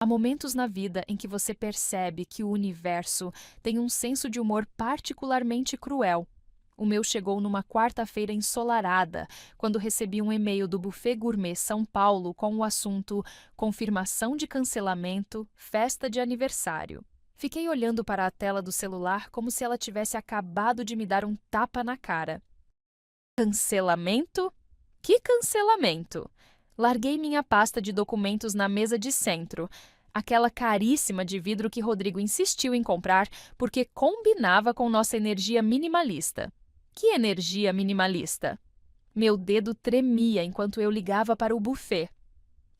Há momentos na vida em que você percebe que o universo tem um senso de humor particularmente cruel. O meu chegou numa quarta-feira ensolarada, quando recebi um e-mail do Buffet Gourmet São Paulo com o assunto Confirmação de cancelamento, festa de aniversário. Fiquei olhando para a tela do celular como se ela tivesse acabado de me dar um tapa na cara. Cancelamento? Que cancelamento? Larguei minha pasta de documentos na mesa de centro, aquela caríssima de vidro que Rodrigo insistiu em comprar porque combinava com nossa energia minimalista. Que energia minimalista? Meu dedo tremia enquanto eu ligava para o buffet.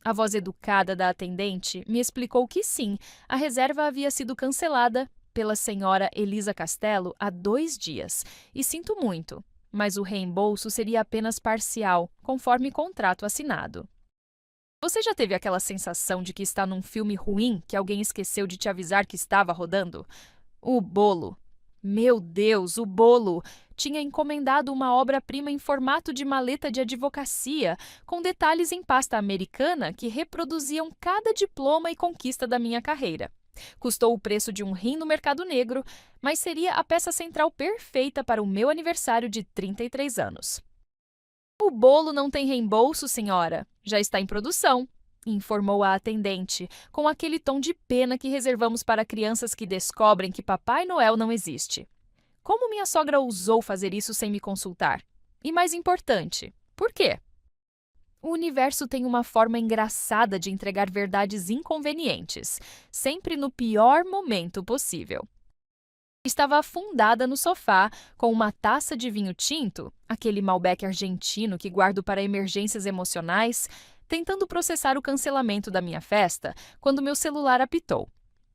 A voz educada da atendente me explicou que sim, a reserva havia sido cancelada pela senhora Elisa Castello há 2 dias. E sinto muito, mas o reembolso seria apenas parcial, conforme contrato assinado. Você já teve aquela sensação de que está num filme ruim que alguém esqueceu de te avisar que estava rodando? O bolo. Meu Deus, o bolo! Tinha encomendado uma obra-prima em formato de maleta de advocacia, com detalhes em pasta americana que reproduziam cada diploma e conquista da minha carreira. Custou o preço de um rim no mercado negro, mas seria a peça central perfeita para o meu aniversário de 33 anos. O bolo não tem reembolso, senhora. Já está em produção, informou a atendente, com aquele tom de pena que reservamos para crianças que descobrem que Papai Noel não existe. Como minha sogra ousou fazer isso sem me consultar? E mais importante, por quê? O universo tem uma forma engraçada de entregar verdades inconvenientes, sempre no pior momento possível. Estava afundada no sofá, com uma taça de vinho tinto, aquele Malbec argentino que guardo para emergências emocionais, tentando processar o cancelamento da minha festa, quando meu celular apitou.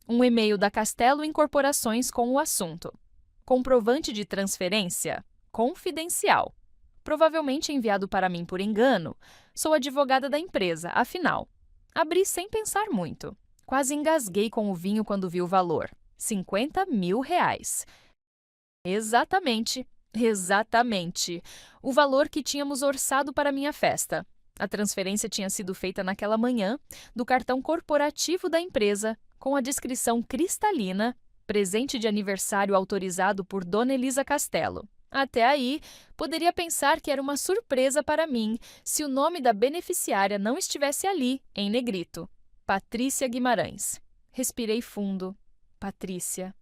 Um e-mail da Castelo Incorporações com o assunto: comprovante de transferência confidencial. Provavelmente enviado para mim por engano. Sou advogada da empresa, afinal. Abri sem pensar muito. Quase engasguei com o vinho quando vi o valor. R$ 50.000. Exatamente, exatamente. O valor que tínhamos orçado para minha festa. A transferência tinha sido feita naquela manhã, do cartão corporativo da empresa, com a descrição cristalina: presente de aniversário autorizado por Dona Elisa Castello. Até aí, poderia pensar que era uma surpresa para mim se o nome da beneficiária não estivesse ali, em negrito: Patrícia Guimarães. Respirei fundo. Patrícia.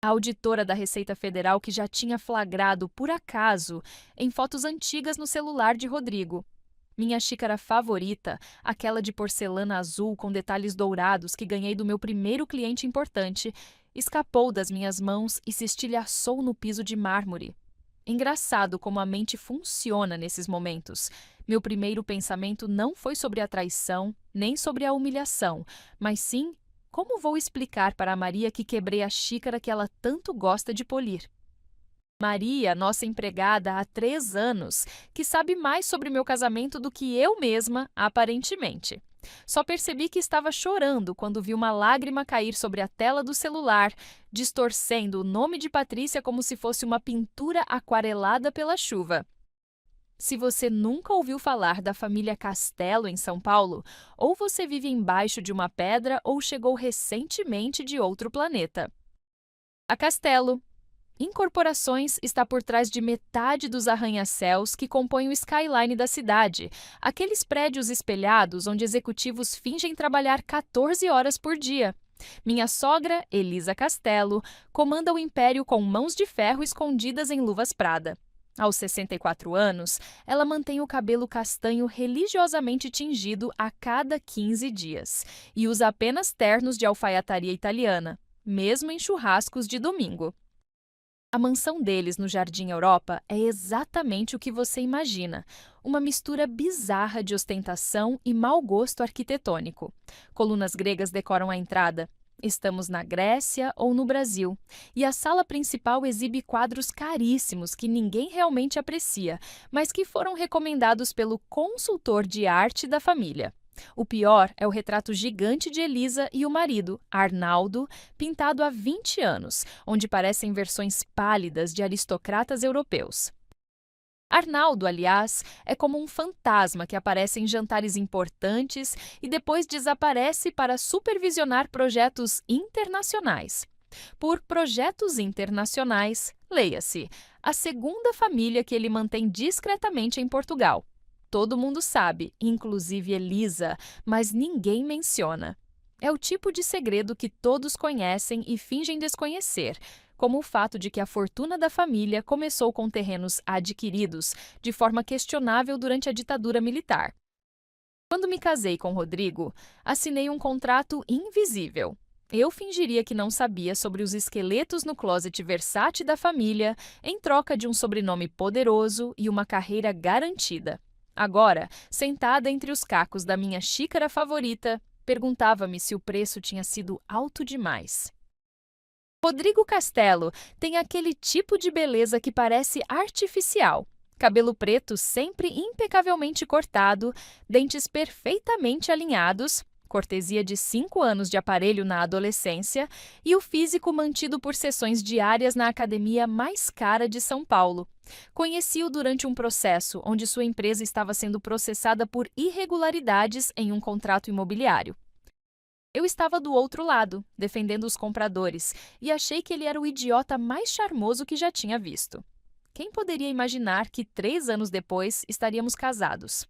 A auditora da Receita Federal que já tinha flagrado, por acaso, em fotos antigas no celular de Rodrigo. Minha xícara favorita, aquela de porcelana azul com detalhes dourados que ganhei do meu primeiro cliente importante, escapou das minhas mãos e se estilhaçou no piso de mármore. Engraçado como a mente funciona nesses momentos. Meu primeiro pensamento não foi sobre a traição, nem sobre a humilhação, mas sim: como vou explicar para a Maria que quebrei a xícara que ela tanto gosta de polir? Maria, nossa empregada há 3 anos, que sabe mais sobre meu casamento do que eu mesma, aparentemente. Só percebi que estava chorando quando vi uma lágrima cair sobre a tela do celular, distorcendo o nome de Patrícia como se fosse uma pintura aquarelada pela chuva. Se você nunca ouviu falar da família Castello em São Paulo, ou você vive embaixo de uma pedra ou chegou recentemente de outro planeta. A Castello Incorporações está por trás de metade dos arranha-céus que compõem o skyline da cidade, aqueles prédios espelhados onde executivos fingem trabalhar 14 horas por dia. Minha sogra, Elisa Castello, comanda o império com mãos de ferro escondidas em luvas Prada. Aos 64 anos, ela mantém o cabelo castanho religiosamente tingido a cada 15 dias e usa apenas ternos de alfaiataria italiana, mesmo em churrascos de domingo. A mansão deles no Jardim Europa é exatamente o que você imagina, uma mistura bizarra de ostentação e mau gosto arquitetônico. Colunas gregas decoram a entrada. Estamos na Grécia ou no Brasil, e a sala principal exibe quadros caríssimos que ninguém realmente aprecia, mas que foram recomendados pelo consultor de arte da família. O pior é o retrato gigante de Elisa e o marido, Arnaldo, pintado há 20 anos, onde parecem versões pálidas de aristocratas europeus. Arnaldo, aliás, é como um fantasma que aparece em jantares importantes e depois desaparece para supervisionar projetos internacionais. Por projetos internacionais, leia-se, a segunda família que ele mantém discretamente em Portugal. Todo mundo sabe, inclusive Elisa, mas ninguém menciona. É o tipo de segredo que todos conhecem e fingem desconhecer, como o fato de que a fortuna da família começou com terrenos adquiridos de forma questionável durante a ditadura militar. Quando me casei com Rodrigo, assinei um contrato invisível. Eu fingiria que não sabia sobre os esqueletos no closet Versace da família, em troca de um sobrenome poderoso e uma carreira garantida. Agora, sentada entre os cacos da minha xícara favorita, perguntava-me se o preço tinha sido alto demais. Rodrigo Castelo tem aquele tipo de beleza que parece artificial. Cabelo preto sempre impecavelmente cortado, dentes perfeitamente alinhados, cortesia de 5 anos de aparelho na adolescência e o físico mantido por sessões diárias na academia mais cara de São Paulo. Conheci-o durante um processo onde sua empresa estava sendo processada por irregularidades em um contrato imobiliário. Eu estava do outro lado, defendendo os compradores, e achei que ele era o idiota mais charmoso que já tinha visto. Quem poderia imaginar que 3 anos depois estaríamos casados?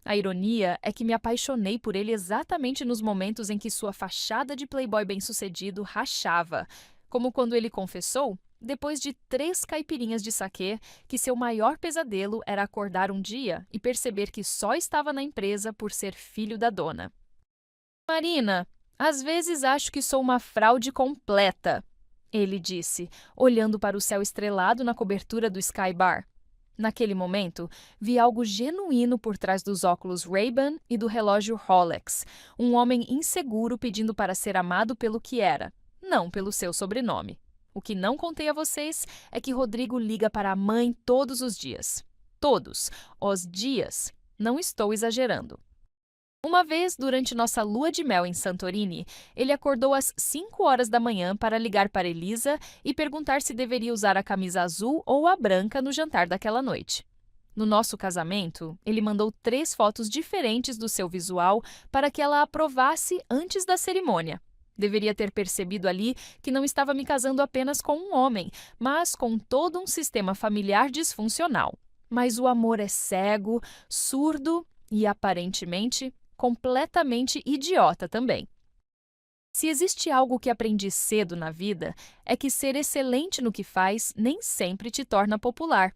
A ironia é que me apaixonei por ele exatamente nos momentos em que sua fachada de playboy bem-sucedido rachava, como quando ele confessou, depois de 3 caipirinhas de saquê, que seu maior pesadelo era acordar um dia e perceber que só estava na empresa por ser filho da dona. Marina, às vezes acho que sou uma fraude completa, ele disse, olhando para o céu estrelado na cobertura do Sky Bar. Naquele momento, vi algo genuíno por trás dos óculos Ray-Ban e do relógio Rolex. Um homem inseguro pedindo para ser amado pelo que era, não pelo seu sobrenome. O que não contei a vocês é que Rodrigo liga para a mãe todos os dias. Todos os dias. Não estou exagerando. Uma vez, durante nossa lua de mel em Santorini, ele acordou às 5 horas da manhã para ligar para Elisa e perguntar se deveria usar a camisa azul ou a branca no jantar daquela noite. No nosso casamento, ele mandou 3 fotos diferentes do seu visual para que ela aprovasse antes da cerimônia. Deveria ter percebido ali que não estava me casando apenas com um homem, mas com todo um sistema familiar disfuncional. Mas o amor é cego, surdo e, aparentemente, completamente idiota também. Se existe algo que aprendi cedo na vida, é que ser excelente no que faz nem sempre te torna popular.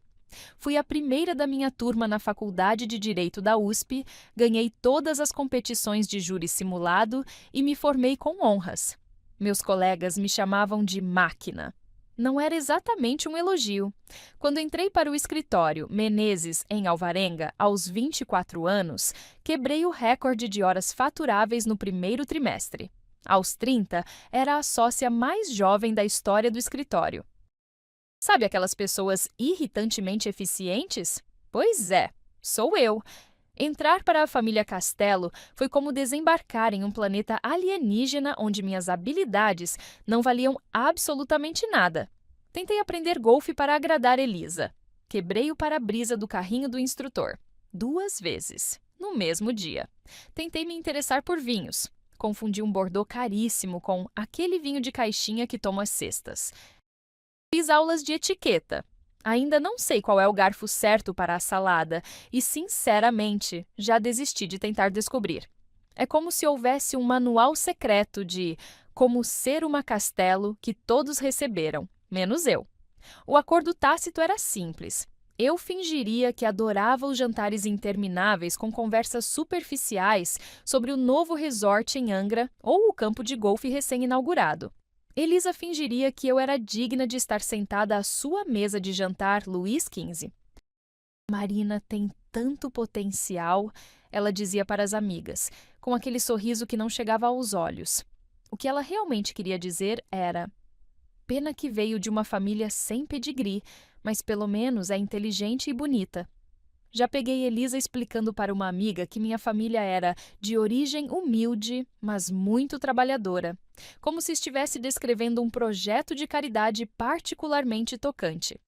Fui a primeira da minha turma na Faculdade de Direito da USP, ganhei todas as competições de júri simulado e me formei com honras. Meus colegas me chamavam de máquina. Não era exatamente um elogio. Quando entrei para o escritório Menezes, em Alvarenga, aos 24 anos, quebrei o recorde de horas faturáveis no primeiro trimestre. Aos 30, era a sócia mais jovem da história do escritório. Sabe aquelas pessoas irritantemente eficientes? Pois é, sou eu. Entrar para a família Castelo foi como desembarcar em um planeta alienígena onde minhas habilidades não valiam absolutamente nada. Tentei aprender golfe para agradar Elisa. Quebrei o para-brisa do carrinho do instrutor. 2 vezes, no mesmo dia. Tentei me interessar por vinhos. Confundi um Bordeaux caríssimo com aquele vinho de caixinha que tomo às sextas. Fiz aulas de etiqueta. Ainda não sei qual é o garfo certo para a salada e, sinceramente, já desisti de tentar descobrir. É como se houvesse um manual secreto de como ser uma Castelo que todos receberam, menos eu. O acordo tácito era simples. Eu fingiria que adorava os jantares intermináveis com conversas superficiais sobre o novo resort em Angra ou o campo de golfe recém-inaugurado. Elisa fingiria que eu era digna de estar sentada à sua mesa de jantar Luís XV. Marina tem tanto potencial, ela dizia para as amigas, com aquele sorriso que não chegava aos olhos. O que ela realmente queria dizer era: pena que veio de uma família sem pedigree, mas pelo menos é inteligente e bonita. Já peguei Elisa explicando para uma amiga que minha família era de origem humilde, mas muito trabalhadora, como se estivesse descrevendo um projeto de caridade particularmente tocante.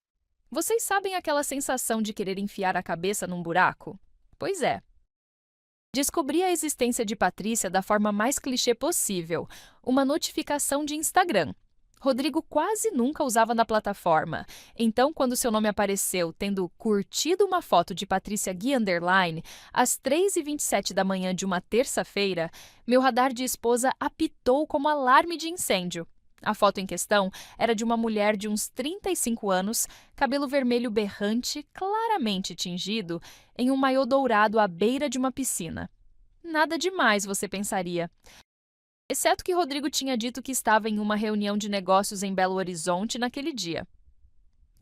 Vocês sabem aquela sensação de querer enfiar a cabeça num buraco? Pois é. Descobri a existência de Patrícia da forma mais clichê possível, uma notificação de Instagram. Rodrigo quase nunca usava na plataforma, então quando seu nome apareceu tendo curtido uma foto de Patrícia Gui Underline às 3h27 da manhã de uma terça-feira, meu radar de esposa apitou como alarme de incêndio. A foto em questão era de uma mulher de uns 35 anos, cabelo vermelho berrante, claramente tingido, em um maiô dourado à beira de uma piscina. Nada demais, você pensaria. Exceto que Rodrigo tinha dito que estava em uma reunião de negócios em Belo Horizonte naquele dia.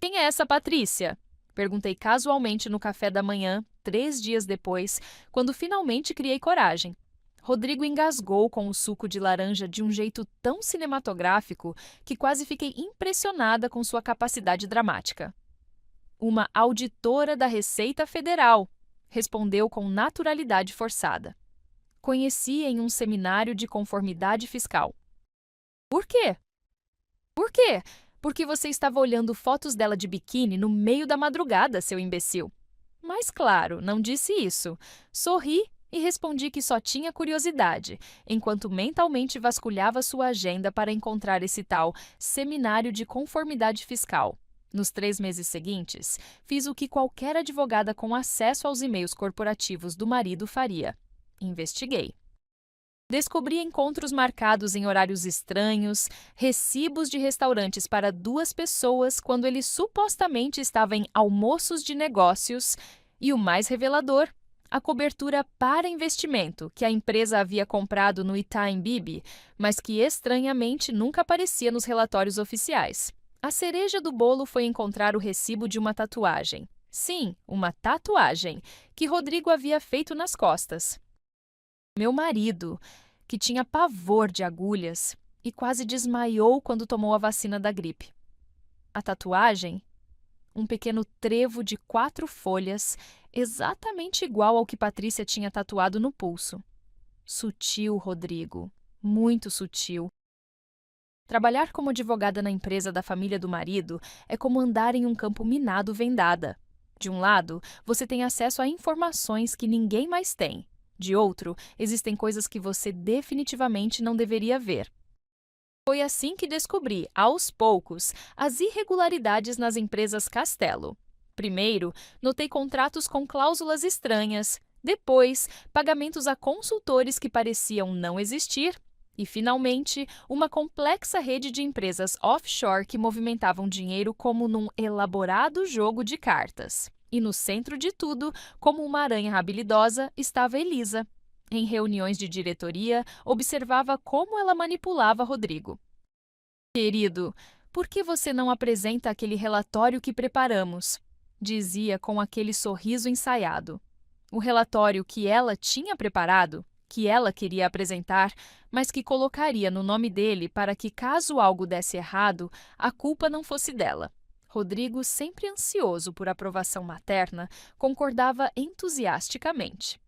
Quem é essa Patrícia? Perguntei casualmente no café da manhã, 3 dias depois, quando finalmente criei coragem. Rodrigo engasgou com o suco de laranja de um jeito tão cinematográfico que quase fiquei impressionada com sua capacidade dramática. Uma auditora da Receita Federal, respondeu com naturalidade forçada. Conheci em um seminário de conformidade fiscal. Por quê? Por quê? Porque você estava olhando fotos dela de biquíni no meio da madrugada, seu imbecil. Mas claro, não disse isso. Sorri e respondi que só tinha curiosidade, enquanto mentalmente vasculhava sua agenda para encontrar esse tal seminário de conformidade fiscal. Nos 3 meses seguintes, fiz o que qualquer advogada com acesso aos e-mails corporativos do marido faria. Investiguei. Descobri encontros marcados em horários estranhos, recibos de restaurantes para 2 pessoas quando ele supostamente estava em almoços de negócios e, o mais revelador, a cobertura para investimento que a empresa havia comprado no Itaim Bibi, mas que estranhamente nunca aparecia nos relatórios oficiais. A cereja do bolo foi encontrar o recibo de uma tatuagem. Sim, uma tatuagem, que Rodrigo havia feito nas costas. Meu marido, que tinha pavor de agulhas e quase desmaiou quando tomou a vacina da gripe. A tatuagem? Um pequeno trevo de 4 folhas, exatamente igual ao que Patrícia tinha tatuado no pulso. Sutil, Rodrigo, muito sutil. Trabalhar como advogada na empresa da família do marido é como andar em um campo minado vendada. De um lado, você tem acesso a informações que ninguém mais tem. De outro, existem coisas que você definitivamente não deveria ver. Foi assim que descobri, aos poucos, as irregularidades nas empresas Castelo. Primeiro, notei contratos com cláusulas estranhas. Depois, pagamentos a consultores que pareciam não existir. E, finalmente, uma complexa rede de empresas offshore que movimentavam dinheiro como num elaborado jogo de cartas. E no centro de tudo, como uma aranha habilidosa, estava Elisa. Em reuniões de diretoria, observava como ela manipulava Rodrigo. Querido, por que você não apresenta aquele relatório que preparamos? Dizia com aquele sorriso ensaiado. O relatório que ela tinha preparado, que ela queria apresentar, mas que colocaria no nome dele para que, caso algo desse errado, a culpa não fosse dela. Rodrigo, sempre ansioso por aprovação materna, concordava entusiasticamente.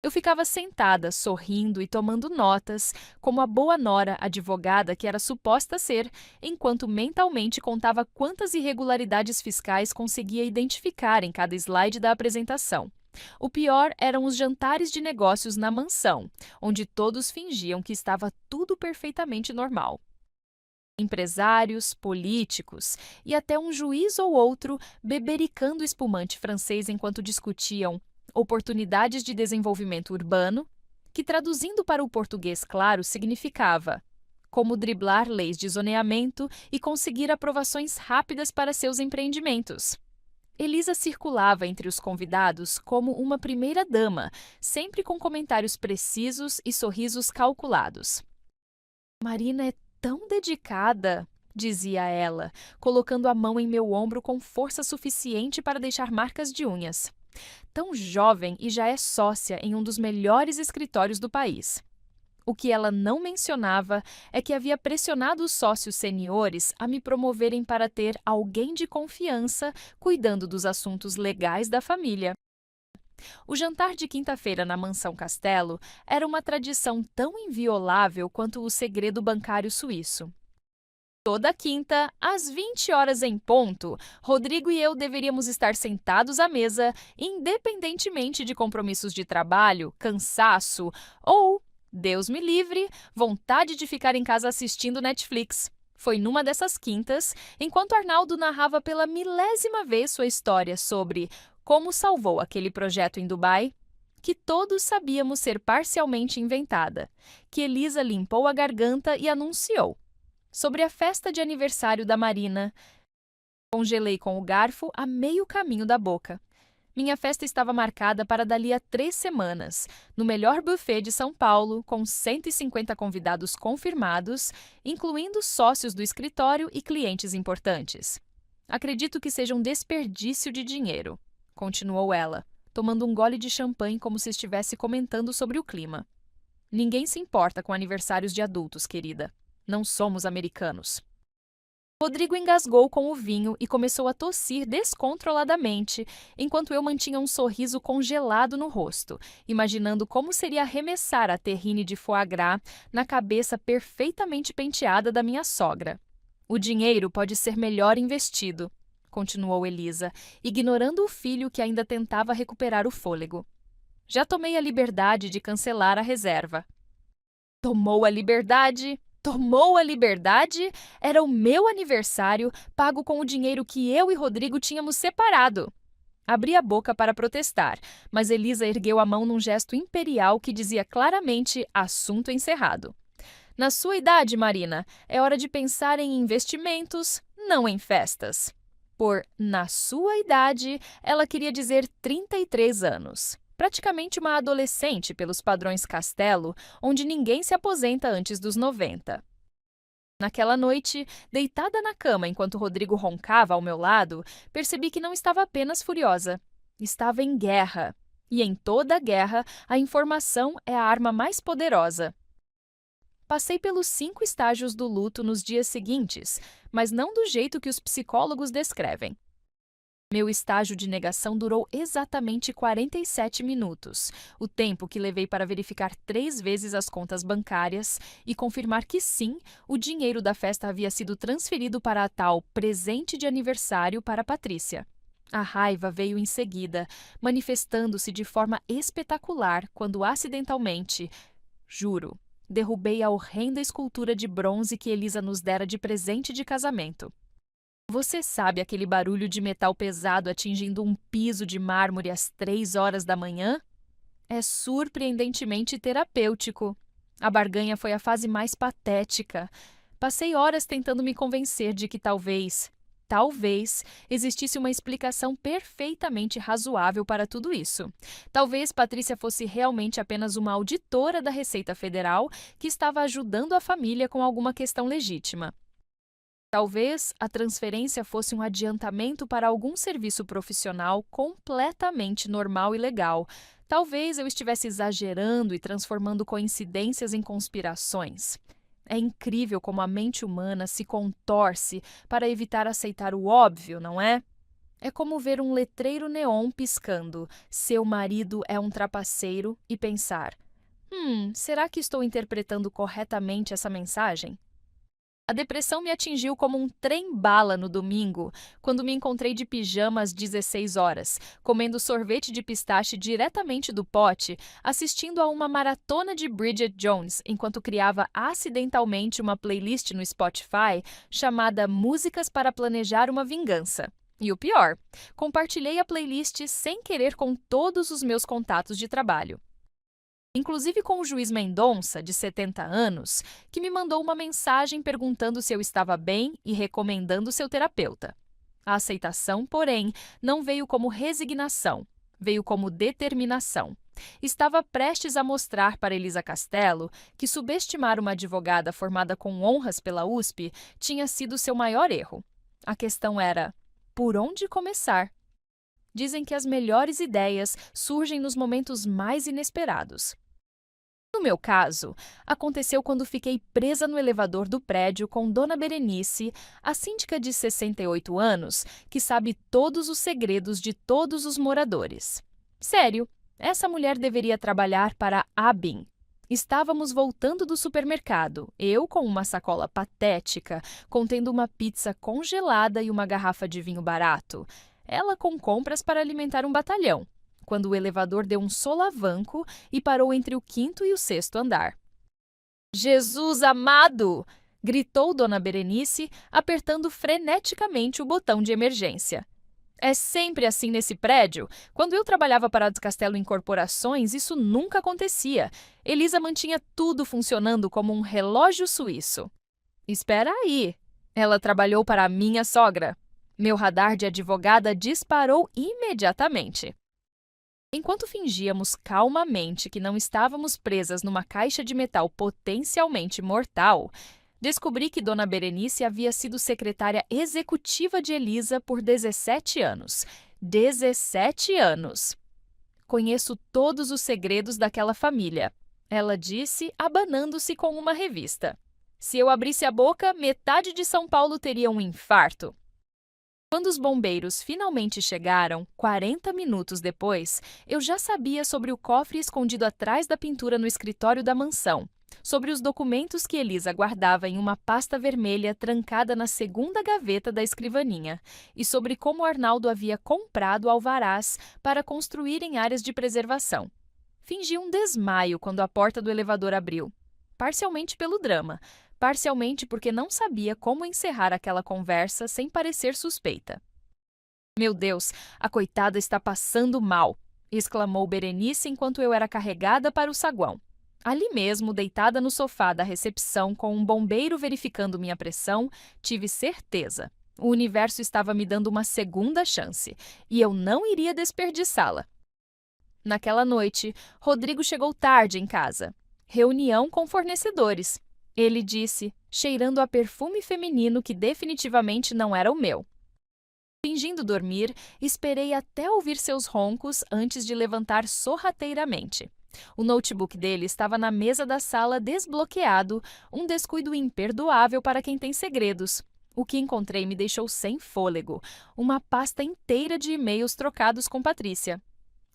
Eu ficava sentada, sorrindo e tomando notas, como a boa nora advogada que era suposta ser, enquanto mentalmente contava quantas irregularidades fiscais conseguia identificar em cada slide da apresentação. O pior eram os jantares de negócios na mansão, onde todos fingiam que estava tudo perfeitamente normal. Empresários, políticos e até um juiz ou outro bebericando espumante francês enquanto discutiam oportunidades de desenvolvimento urbano, que traduzindo para o português claro significava como driblar leis de zoneamento e conseguir aprovações rápidas para seus empreendimentos. Elisa circulava entre os convidados como uma primeira-dama, sempre com comentários precisos e sorrisos calculados. Marina é tão dedicada, dizia ela, colocando a mão em meu ombro com força suficiente para deixar marcas de unhas. Tão jovem e já é sócia em um dos melhores escritórios do país. O que ela não mencionava é que havia pressionado os sócios seniores a me promoverem para ter alguém de confiança cuidando dos assuntos legais da família. O jantar de quinta-feira na Mansão Castelo era uma tradição tão inviolável quanto o segredo bancário suíço. Toda quinta, às 20 horas em ponto, Rodrigo e eu deveríamos estar sentados à mesa, independentemente de compromissos de trabalho, cansaço ou, Deus me livre, vontade de ficar em casa assistindo Netflix. Foi numa dessas quintas, enquanto Arnaldo narrava pela milésima vez sua história sobre como salvou aquele projeto em Dubai, que todos sabíamos ser parcialmente inventada, que Elisa limpou a garganta e anunciou. Sobre a festa de aniversário da Marina, congelei com o garfo a meio caminho da boca. Minha festa estava marcada para dali a 3 semanas, no melhor buffet de São Paulo, com 150 convidados confirmados, incluindo sócios do escritório e clientes importantes. Acredito que seja um desperdício de dinheiro, continuou ela, tomando um gole de champanhe como se estivesse comentando sobre o clima. Ninguém se importa com aniversários de adultos, querida. Não somos americanos. Rodrigo engasgou com o vinho e começou a tossir descontroladamente, enquanto eu mantinha um sorriso congelado no rosto, imaginando como seria arremessar a terrine de foie gras na cabeça perfeitamente penteada da minha sogra. O dinheiro pode ser melhor investido, continuou Elisa, ignorando o filho que ainda tentava recuperar o fôlego. Já tomei a liberdade de cancelar a reserva. Tomou a liberdade? Tomou a liberdade? Era o meu aniversário, pago com o dinheiro que eu e Rodrigo tínhamos separado. Abri a boca para protestar, mas Elisa ergueu a mão num gesto imperial que dizia claramente assunto encerrado. Na sua idade, Marina, é hora de pensar em investimentos, não em festas. Por na sua idade, ela queria dizer 33 anos. Praticamente uma adolescente pelos padrões Castelo, onde ninguém se aposenta antes dos 90. Naquela noite, deitada na cama enquanto Rodrigo roncava ao meu lado, percebi que não estava apenas furiosa. Estava em guerra. E em toda guerra, a informação é a arma mais poderosa. Passei pelos 5 estágios do luto nos dias seguintes, mas não do jeito que os psicólogos descrevem. Meu estágio de negação durou exatamente 47 minutos, o tempo que levei para verificar 3 vezes as contas bancárias e confirmar que sim, o dinheiro da festa havia sido transferido para a tal presente de aniversário para Patrícia. A raiva veio em seguida, manifestando-se de forma espetacular quando acidentalmente, juro, derrubei a horrenda escultura de bronze que Elisa nos dera de presente de casamento. Você sabe aquele barulho de metal pesado atingindo um piso de mármore às 3 horas da manhã? É surpreendentemente terapêutico. A barganha foi a fase mais patética. Passei horas tentando me convencer de que talvez, existisse uma explicação perfeitamente razoável para tudo isso. Talvez Patrícia fosse realmente apenas uma auditora da Receita Federal que estava ajudando a família com alguma questão legítima. Talvez a transferência fosse um adiantamento para algum serviço profissional completamente normal e legal. Talvez eu estivesse exagerando e transformando coincidências em conspirações. É incrível como a mente humana se contorce para evitar aceitar o óbvio, não é? É como ver um letreiro neon piscando, seu marido é um trapaceiro, e pensar, será que estou interpretando corretamente essa mensagem? A depressão me atingiu como um trem-bala no domingo, quando me encontrei de pijama às 16 horas, comendo sorvete de pistache diretamente do pote, assistindo a uma maratona de Bridget Jones, enquanto criava acidentalmente uma playlist no Spotify chamada Músicas para Planejar uma Vingança. E o pior, compartilhei a playlist sem querer com todos os meus contatos de trabalho. Inclusive com o juiz Mendonça, de 70 anos, que me mandou uma mensagem perguntando se eu estava bem e recomendando seu terapeuta. A aceitação, porém, não veio como resignação, veio como determinação. Estava prestes a mostrar para Elisa Castelo que subestimar uma advogada formada com honras pela USP tinha sido seu maior erro. A questão era, por onde começar? Dizem que as melhores ideias surgem nos momentos mais inesperados. No meu caso, aconteceu quando fiquei presa no elevador do prédio com Dona Berenice, a síndica de 68 anos, que sabe todos os segredos de todos os moradores. Sério, essa mulher deveria trabalhar para a ABIN. Estávamos voltando do supermercado, eu com uma sacola patética, contendo uma pizza congelada e uma garrafa de vinho barato. Ela com compras para alimentar um batalhão, quando o elevador deu um solavanco e parou entre o quinto e o sexto andar. Jesus amado! Gritou Dona Berenice, apertando freneticamente o botão de emergência. É sempre assim nesse prédio. Quando eu trabalhava para a Castelo Incorporações, isso nunca acontecia. Elisa mantinha tudo funcionando como um relógio suíço. Espera aí. Ela trabalhou para a minha sogra. Meu radar de advogada disparou imediatamente. Enquanto fingíamos calmamente que não estávamos presas numa caixa de metal potencialmente mortal, descobri que Dona Berenice havia sido secretária executiva de Elisa por 17 anos. 17 anos! Conheço todos os segredos daquela família, ela disse, abanando-se com uma revista. Se eu abrisse a boca, metade de São Paulo teria um infarto. Quando os bombeiros finalmente chegaram, 40 minutos depois, eu já sabia sobre o cofre escondido atrás da pintura no escritório da mansão, sobre os documentos que Elisa guardava em uma pasta vermelha trancada na segunda gaveta da escrivaninha, e sobre como Arnaldo havia comprado alvarás para construir em áreas de preservação. Fingi um desmaio quando a porta do elevador abriu, parcialmente pelo drama, parcialmente porque não sabia como encerrar aquela conversa sem parecer suspeita. Meu Deus, a coitada está passando mal, exclamou Berenice enquanto eu era carregada para o saguão. Ali mesmo, deitada no sofá da recepção com um bombeiro verificando minha pressão, tive certeza. O universo estava me dando uma segunda chance, e eu não iria desperdiçá-la. Naquela noite, Rodrigo chegou tarde em casa. Reunião com fornecedores. Ele disse, cheirando a perfume feminino que definitivamente não era o meu. Fingindo dormir, esperei até ouvir seus roncos antes de levantar sorrateiramente. O notebook dele estava na mesa da sala desbloqueado, um descuido imperdoável para quem tem segredos. O que encontrei me deixou sem fôlego, uma pasta inteira de e-mails trocados com Patrícia.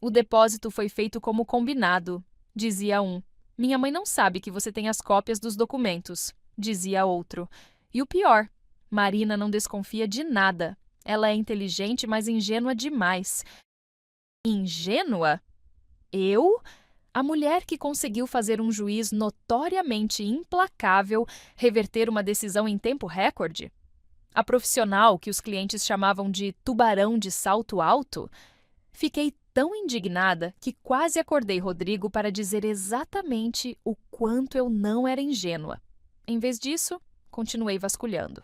O depósito foi feito como combinado, dizia um. Minha mãe não sabe que você tem as cópias dos documentos, dizia outro. E o pior, Marina não desconfia de nada. Ela é inteligente, mas ingênua demais. Ingênua? Eu? A mulher que conseguiu fazer um juiz notoriamente implacável reverter uma decisão em tempo recorde? A profissional que os clientes chamavam de tubarão de salto alto? Fiquei tão indignada que quase acordei Rodrigo para dizer exatamente o quanto eu não era ingênua. Em vez disso, continuei vasculhando.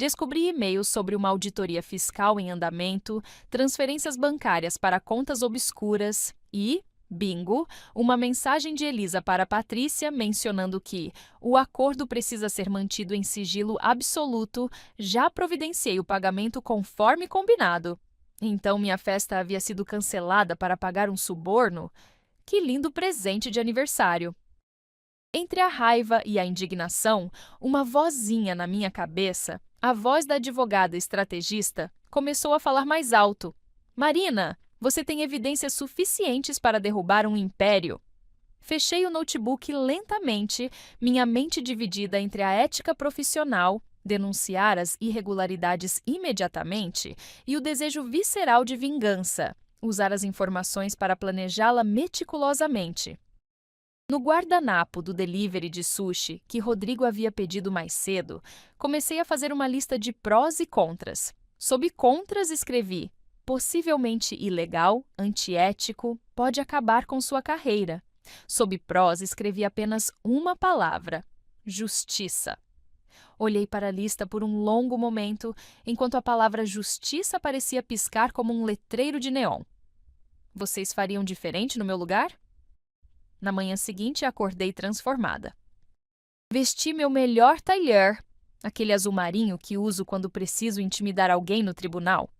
Descobri e-mails sobre uma auditoria fiscal em andamento, transferências bancárias para contas obscuras e, bingo, uma mensagem de Elisa para Patrícia mencionando que o acordo precisa ser mantido em sigilo absoluto, já providenciei o pagamento conforme combinado. Então minha festa havia sido cancelada para pagar um suborno? Que lindo presente de aniversário! Entre a raiva e a indignação, uma vozinha na minha cabeça, a voz da advogada estrategista, começou a falar mais alto. Marina, você tem evidências suficientes para derrubar um império. Fechei o notebook lentamente, minha mente dividida entre a ética profissional, denunciar as irregularidades imediatamente, e o desejo visceral de vingança, usar as informações para planejá-la meticulosamente. No guardanapo do delivery de sushi que Rodrigo havia pedido mais cedo, comecei a fazer uma lista de prós e contras. Sob contras escrevi: possivelmente ilegal, antiético, pode acabar com sua carreira. Sob prós escrevi apenas uma palavra: justiça. Olhei para a lista por um longo momento, enquanto a palavra justiça parecia piscar como um letreiro de neon. Vocês fariam diferente no meu lugar? Na manhã seguinte, acordei transformada. Vesti meu melhor tailleur, aquele azul marinho que uso quando preciso intimidar alguém no tribunal.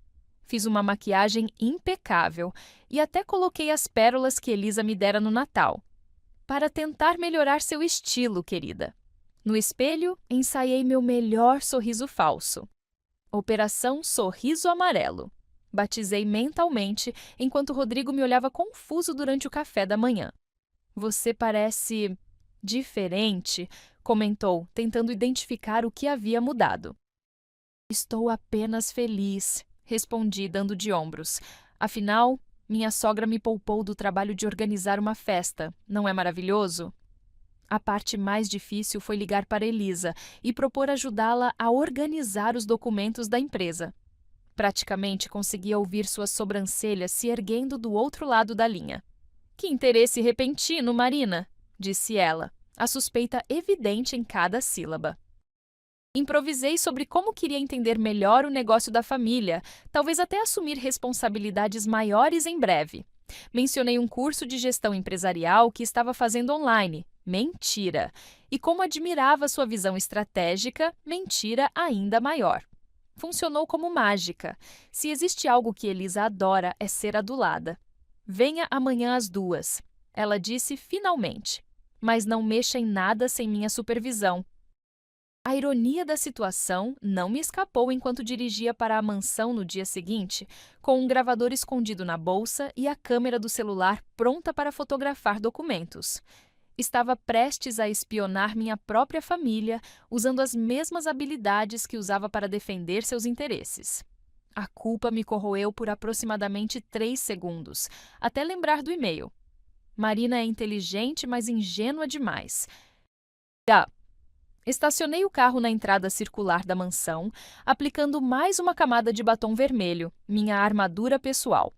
Fiz uma maquiagem impecável e até coloquei as pérolas que Elisa me dera no Natal. Para tentar melhorar seu estilo, querida. No espelho, ensaiei meu melhor sorriso falso. Operação Sorriso Amarelo. Batizei mentalmente enquanto Rodrigo me olhava confuso durante o café da manhã. Você parece diferente, comentou, tentando identificar o que havia mudado. Estou apenas feliz, respondi, dando de ombros. Afinal, minha sogra me poupou do trabalho de organizar uma festa. Não é maravilhoso? A parte mais difícil foi ligar para Elisa e propor ajudá-la a organizar os documentos da empresa. Praticamente conseguia ouvir suas sobrancelhas se erguendo do outro lado da linha. Que interesse repentino, Marina, disse ela, a suspeita evidente em cada sílaba. Improvisei sobre como queria entender melhor o negócio da família, talvez até assumir responsabilidades maiores em breve. Mencionei um curso de gestão empresarial que estava fazendo online. Mentira! E como admirava sua visão estratégica, mentira ainda maior. Funcionou como mágica. Se existe algo que Elisa adora, é ser adulada. Venha amanhã às 2, ela disse finalmente. Mas não mexa em nada sem minha supervisão. A ironia da situação não me escapou enquanto dirigia para a mansão no dia seguinte, com um gravador escondido na bolsa e a câmera do celular pronta para fotografar documentos. Estava prestes a espionar minha própria família, usando as mesmas habilidades que usava para defender seus interesses. A culpa me corroeu por aproximadamente 3 segundos, até lembrar do e-mail. Marina é inteligente, mas ingênua demais. Estacionei o carro na entrada circular da mansão, aplicando mais uma camada de batom vermelho, minha armadura pessoal.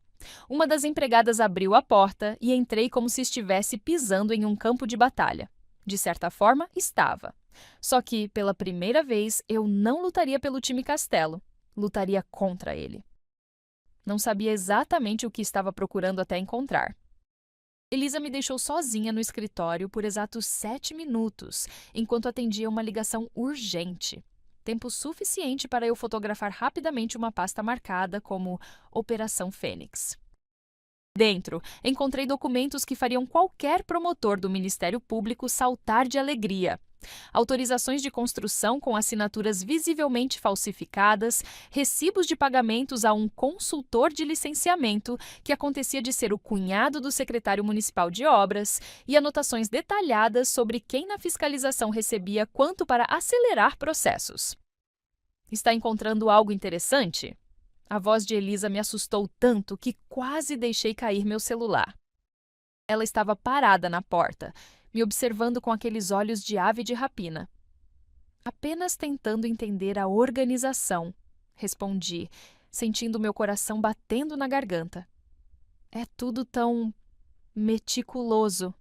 Uma das empregadas abriu a porta e entrei como se estivesse pisando em um campo de batalha. De certa forma, estava. Só que, pela primeira vez, eu não lutaria pelo time Castelo. Lutaria contra ele. Não sabia exatamente o que estava procurando até encontrar. Elisa me deixou sozinha no escritório por exatos 7 minutos, enquanto atendia uma ligação urgente. Tempo suficiente para eu fotografar rapidamente uma pasta marcada como Operação Fênix. Dentro, encontrei documentos que fariam qualquer promotor do Ministério Público saltar de alegria. Autorizações de construção com assinaturas visivelmente falsificadas, recibos de pagamentos a um consultor de licenciamento, que acontecia de ser o cunhado do secretário municipal de obras, e anotações detalhadas sobre quem na fiscalização recebia quanto para acelerar processos. Está encontrando algo interessante? A voz de Elisa me assustou tanto que quase deixei cair meu celular. Ela estava parada na porta, me observando com aqueles olhos de ave de rapina. Apenas tentando entender a organização, respondi, sentindo meu coração batendo na garganta. É tudo tão meticuloso.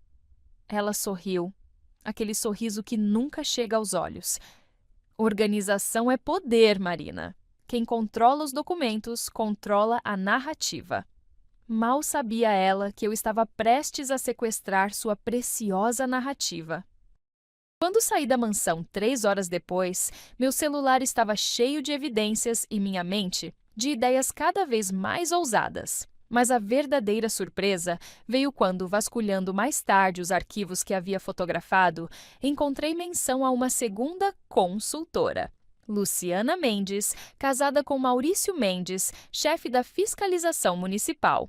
Ela sorriu, aquele sorriso que nunca chega aos olhos. Organização é poder, Marina. Quem controla os documentos, controla a narrativa. Mal sabia ela que eu estava prestes a sequestrar sua preciosa narrativa. Quando saí da mansão 3 horas depois, meu celular estava cheio de evidências e minha mente de ideias cada vez mais ousadas. Mas a verdadeira surpresa veio quando, vasculhando mais tarde os arquivos que havia fotografado, encontrei menção a uma segunda consultora. Luciana Mendes, casada com Maurício Mendes, chefe da fiscalização municipal.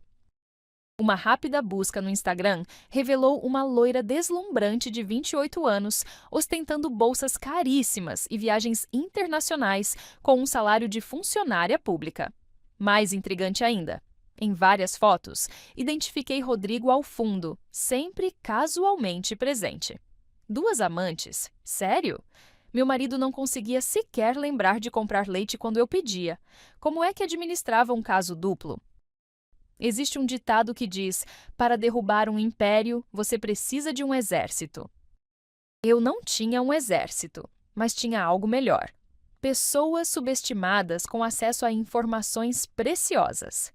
Uma rápida busca no Instagram revelou uma loira deslumbrante de 28 anos, ostentando bolsas caríssimas e viagens internacionais com um salário de funcionária pública. Mais intrigante ainda, em várias fotos, identifiquei Rodrigo ao fundo, sempre casualmente presente. 2 amantes? Sério? Meu marido não conseguia sequer lembrar de comprar leite quando eu pedia. Como é que administrava um caso duplo? Existe um ditado que diz: para derrubar um império, você precisa de um exército. Eu não tinha um exército, mas tinha algo melhor. Pessoas subestimadas com acesso a informações preciosas.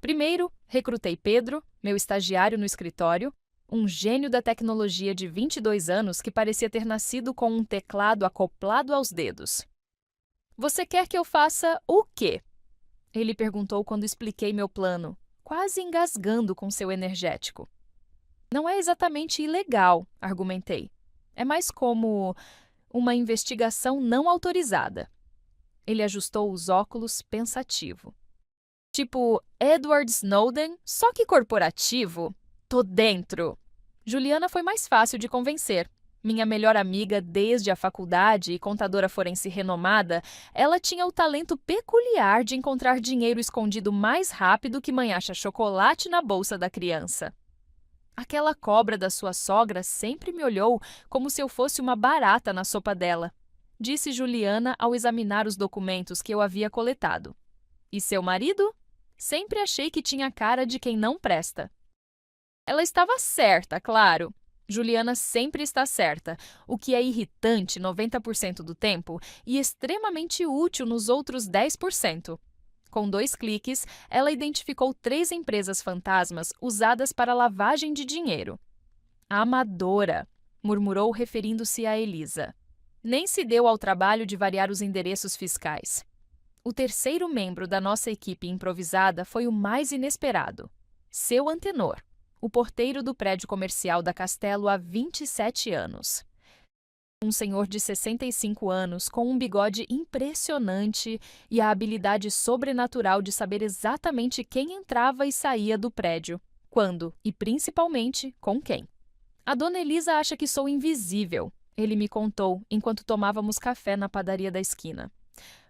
Primeiro, recrutei Pedro, meu estagiário no escritório, um gênio da tecnologia de 22 anos que parecia ter nascido com um teclado acoplado aos dedos. Você quer que eu faça o quê? Ele perguntou quando expliquei meu plano, quase engasgando com seu energético. Não é exatamente ilegal, argumentei. É mais como uma investigação não autorizada. Ele ajustou os óculos pensativo. Tipo Edward Snowden, só que corporativo? Tô dentro! Juliana foi mais fácil de convencer. Minha melhor amiga desde a faculdade e contadora forense renomada, ela tinha o talento peculiar de encontrar dinheiro escondido mais rápido que mãe acha chocolate na bolsa da criança. Aquela cobra da sua sogra sempre me olhou como se eu fosse uma barata na sopa dela, disse Juliana ao examinar os documentos que eu havia coletado. E seu marido? Sempre achei que tinha cara de quem não presta. Ela estava certa, claro. Juliana sempre está certa, o que é irritante 90% do tempo e extremamente útil nos outros 10%. Com 2 cliques, ela identificou 3 empresas fantasmas usadas para lavagem de dinheiro. Amadora, murmurou referindo-se a Elisa. Nem se deu ao trabalho de variar os endereços fiscais. O terceiro membro da nossa equipe improvisada foi o mais inesperado. Seu Antenor, o porteiro do prédio comercial da Castelo há 27 anos. Um senhor de 65 anos com um bigode impressionante e a habilidade sobrenatural de saber exatamente quem entrava e saía do prédio, quando e principalmente com quem. A dona Elisa acha que sou invisível, ele me contou enquanto tomávamos café na padaria da esquina.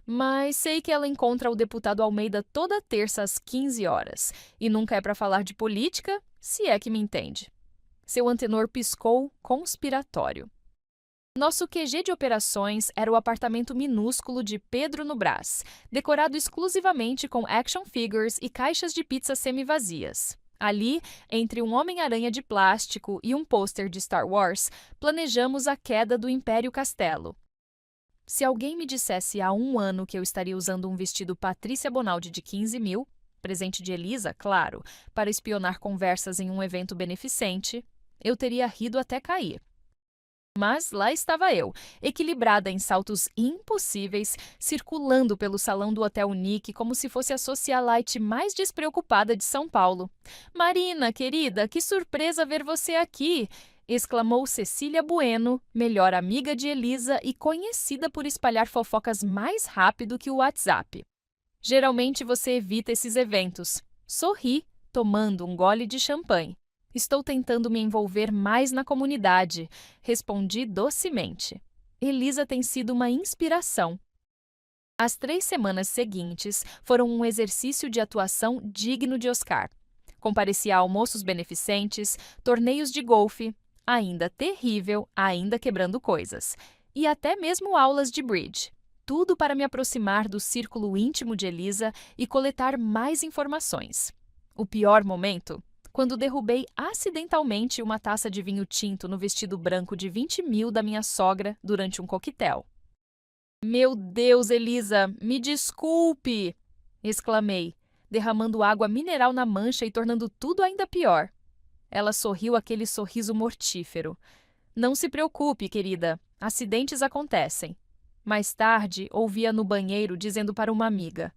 Mas sei que ela encontra o deputado Almeida toda terça às 15 horas e nunca é para falar de política, se é que me entende. Seu Antenor piscou conspiratório. Nosso QG de operações era o apartamento minúsculo de Pedro no Brás, decorado exclusivamente com action figures e caixas de pizza semi-vazias. Ali, entre um Homem-Aranha de plástico e um pôster de Star Wars, planejamos a queda do Império Castelo. Se alguém me dissesse há 1 ano que eu estaria usando um vestido Patrícia Bonaldi de 15 mil, presente de Elisa, claro, para espionar conversas em um evento beneficente, eu teria rido até cair. Mas lá estava eu, equilibrada em saltos impossíveis, circulando pelo salão do Hotel Nick como se fosse a socialite mais despreocupada de São Paulo. "Marina, querida, que surpresa ver você aqui!" exclamou Cecília Bueno, melhor amiga de Elisa e conhecida por espalhar fofocas mais rápido que o WhatsApp. "Geralmente você evita esses eventos." Sorri, tomando um gole de champanhe. "Estou tentando me envolver mais na comunidade", respondi docemente. Elisa tem sido uma inspiração. As 3 semanas seguintes foram um exercício de atuação digno de Oscar. Compareci a almoços beneficentes, torneios de golfe, ainda terrível, ainda quebrando coisas, e até mesmo aulas de bridge. Tudo para me aproximar do círculo íntimo de Elisa e coletar mais informações. O pior momento? Quando derrubei acidentalmente uma taça de vinho tinto no vestido branco de 20 mil da minha sogra durante um coquetel. "Meu Deus, Elisa, me desculpe!" exclamei, derramando água mineral na mancha e tornando tudo ainda pior. Ela sorriu aquele sorriso mortífero. "Não se preocupe, querida, acidentes acontecem." Mais tarde, ouvia no banheiro dizendo para uma amiga: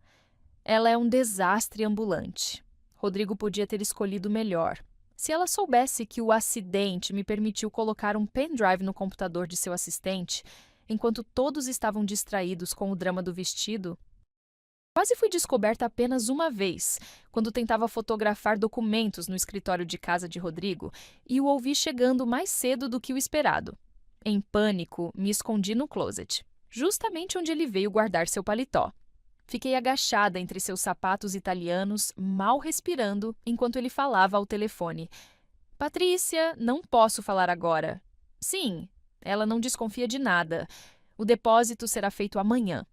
"Ela é um desastre ambulante." Rodrigo podia ter escolhido melhor. Se ela soubesse que o acidente me permitiu colocar um pendrive no computador de seu assistente, enquanto todos estavam distraídos com o drama do vestido. Quase fui descoberta apenas uma vez, quando tentava fotografar documentos no escritório de casa de Rodrigo e o ouvi chegando mais cedo do que o esperado. Em pânico, me escondi no closet, justamente onde ele veio guardar seu paletó. Fiquei agachada entre seus sapatos italianos, mal respirando, enquanto ele falava ao telefone. "Patrícia, não posso falar agora." "Sim." Ela não desconfia de nada. "O depósito será feito amanhã."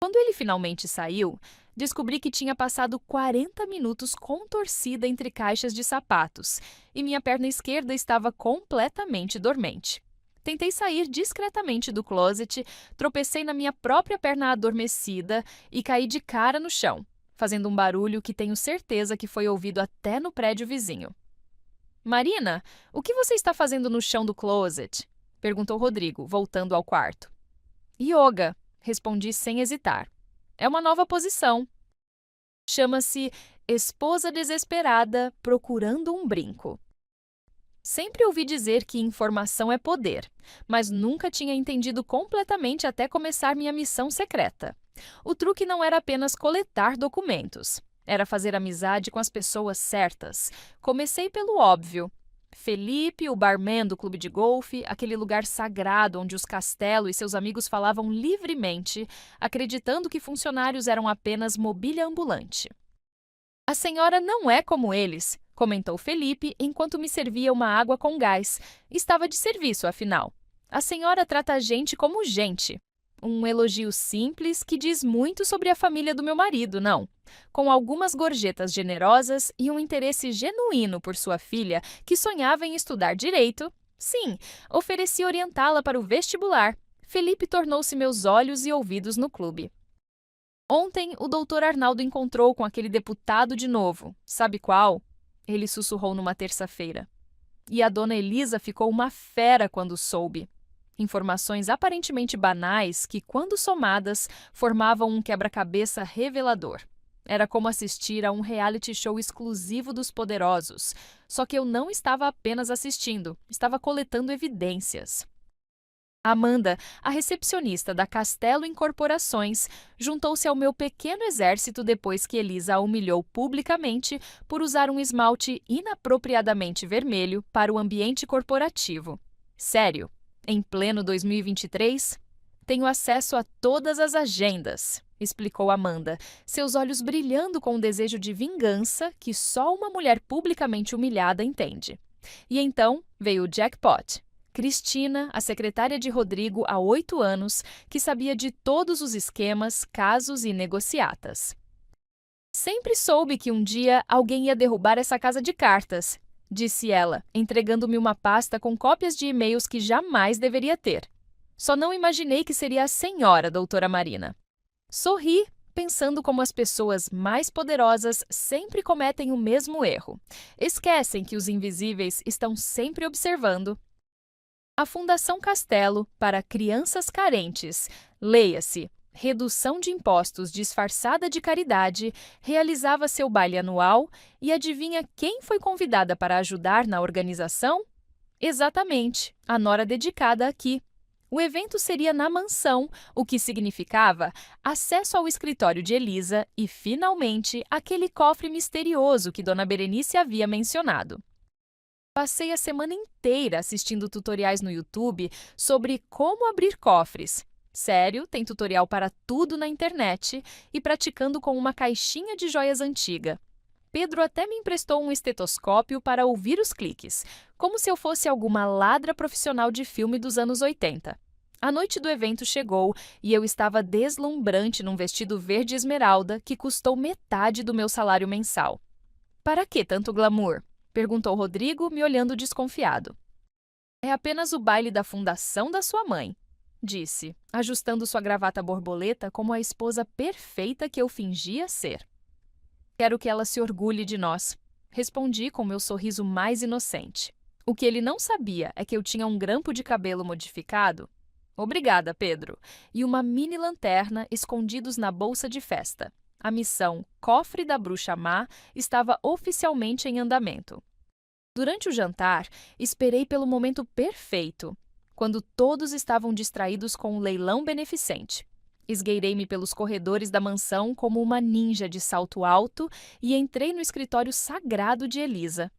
Quando ele finalmente saiu, descobri que tinha passado 40 minutos contorcida entre caixas de sapatos e minha perna esquerda estava completamente dormente. Tentei sair discretamente do closet, tropecei na minha própria perna adormecida e caí de cara no chão, fazendo um barulho que tenho certeza que foi ouvido até no prédio vizinho. "Marina, o que você está fazendo no chão do closet?" perguntou Rodrigo, voltando ao quarto. "Yoga", respondi sem hesitar. "É uma nova posição. Chama-se esposa desesperada procurando um brinco." Sempre ouvi dizer que informação é poder, mas nunca tinha entendido completamente até começar minha missão secreta. O truque não era apenas coletar documentos, era fazer amizade com as pessoas certas. Comecei pelo óbvio. Felipe, o barman do clube de golfe, aquele lugar sagrado onde os Castelo e seus amigos falavam livremente, acreditando que funcionários eram apenas mobília ambulante. A senhora não é como eles, comentou Felipe enquanto me servia uma água com gás. Estava de serviço, afinal. A senhora trata a gente como gente. Um elogio simples que diz muito sobre a família do meu marido, não? Com algumas gorjetas generosas e um interesse genuíno por sua filha, que sonhava em estudar direito. Sim, ofereci orientá-la para o vestibular. Felipe tornou-se meus olhos e ouvidos no clube. Ontem, o doutor Arnaldo encontrou com aquele deputado de novo. Sabe qual? Ele sussurrou numa terça-feira. E a dona Elisa ficou uma fera quando soube. Informações aparentemente banais que, quando somadas, formavam um quebra-cabeça revelador. Era como assistir a um reality show exclusivo dos poderosos. Só que eu não estava apenas assistindo, estava coletando evidências. Amanda, a recepcionista da Castelo Incorporações, juntou-se ao meu pequeno exército depois que Elisa a humilhou publicamente por usar um esmalte inapropriadamente vermelho para o ambiente corporativo. Sério, em pleno 2023, tenho acesso a todas as agendas, explicou Amanda, seus olhos brilhando com um desejo de vingança que só uma mulher publicamente humilhada entende. E então veio o jackpot. Cristina, a secretária de Rodrigo há 8 anos, que sabia de todos os esquemas, casos e negociatas. Sempre soube que um dia alguém ia derrubar essa casa de cartas, disse ela, entregando-me uma pasta com cópias de e-mails que jamais deveria ter. Só não imaginei que seria a senhora, doutora Marina. Sorri, pensando como as pessoas mais poderosas sempre cometem o mesmo erro. Esquecem que os invisíveis estão sempre observando. A Fundação Castelo para Crianças Carentes, leia-se, redução de impostos disfarçada de caridade, realizava seu baile anual e adivinha quem foi convidada para ajudar na organização? Exatamente, a nora dedicada aqui. O evento seria na mansão, o que significava acesso ao escritório de Elisa e, finalmente, aquele cofre misterioso que Dona Berenice havia mencionado. Passei a semana inteira assistindo tutoriais no YouTube sobre como abrir cofres. Sério, tem tutorial para tudo na internet e praticando com uma caixinha de joias antiga. Pedro até me emprestou um estetoscópio para ouvir os cliques, como se eu fosse alguma ladra profissional de filme dos anos 80. A noite do evento chegou e eu estava deslumbrante num vestido verde esmeralda que custou metade do meu salário mensal. Para que tanto glamour? Perguntou Rodrigo, me olhando desconfiado. É apenas o baile da fundação da sua mãe, disse, ajustando sua gravata borboleta como a esposa perfeita que eu fingia ser. Quero que ela se orgulhe de nós, respondi com meu sorriso mais inocente. O que ele não sabia é que eu tinha um grampo de cabelo modificado. Obrigada, Pedro. E uma mini lanterna escondidos na bolsa de festa. A missão Cofre da Bruxa Má estava oficialmente em andamento. Durante o jantar, esperei pelo momento perfeito, quando todos estavam distraídos com o leilão beneficente. Esgueirei-me pelos corredores da mansão como uma ninja de salto alto e entrei no escritório sagrado de Elisa.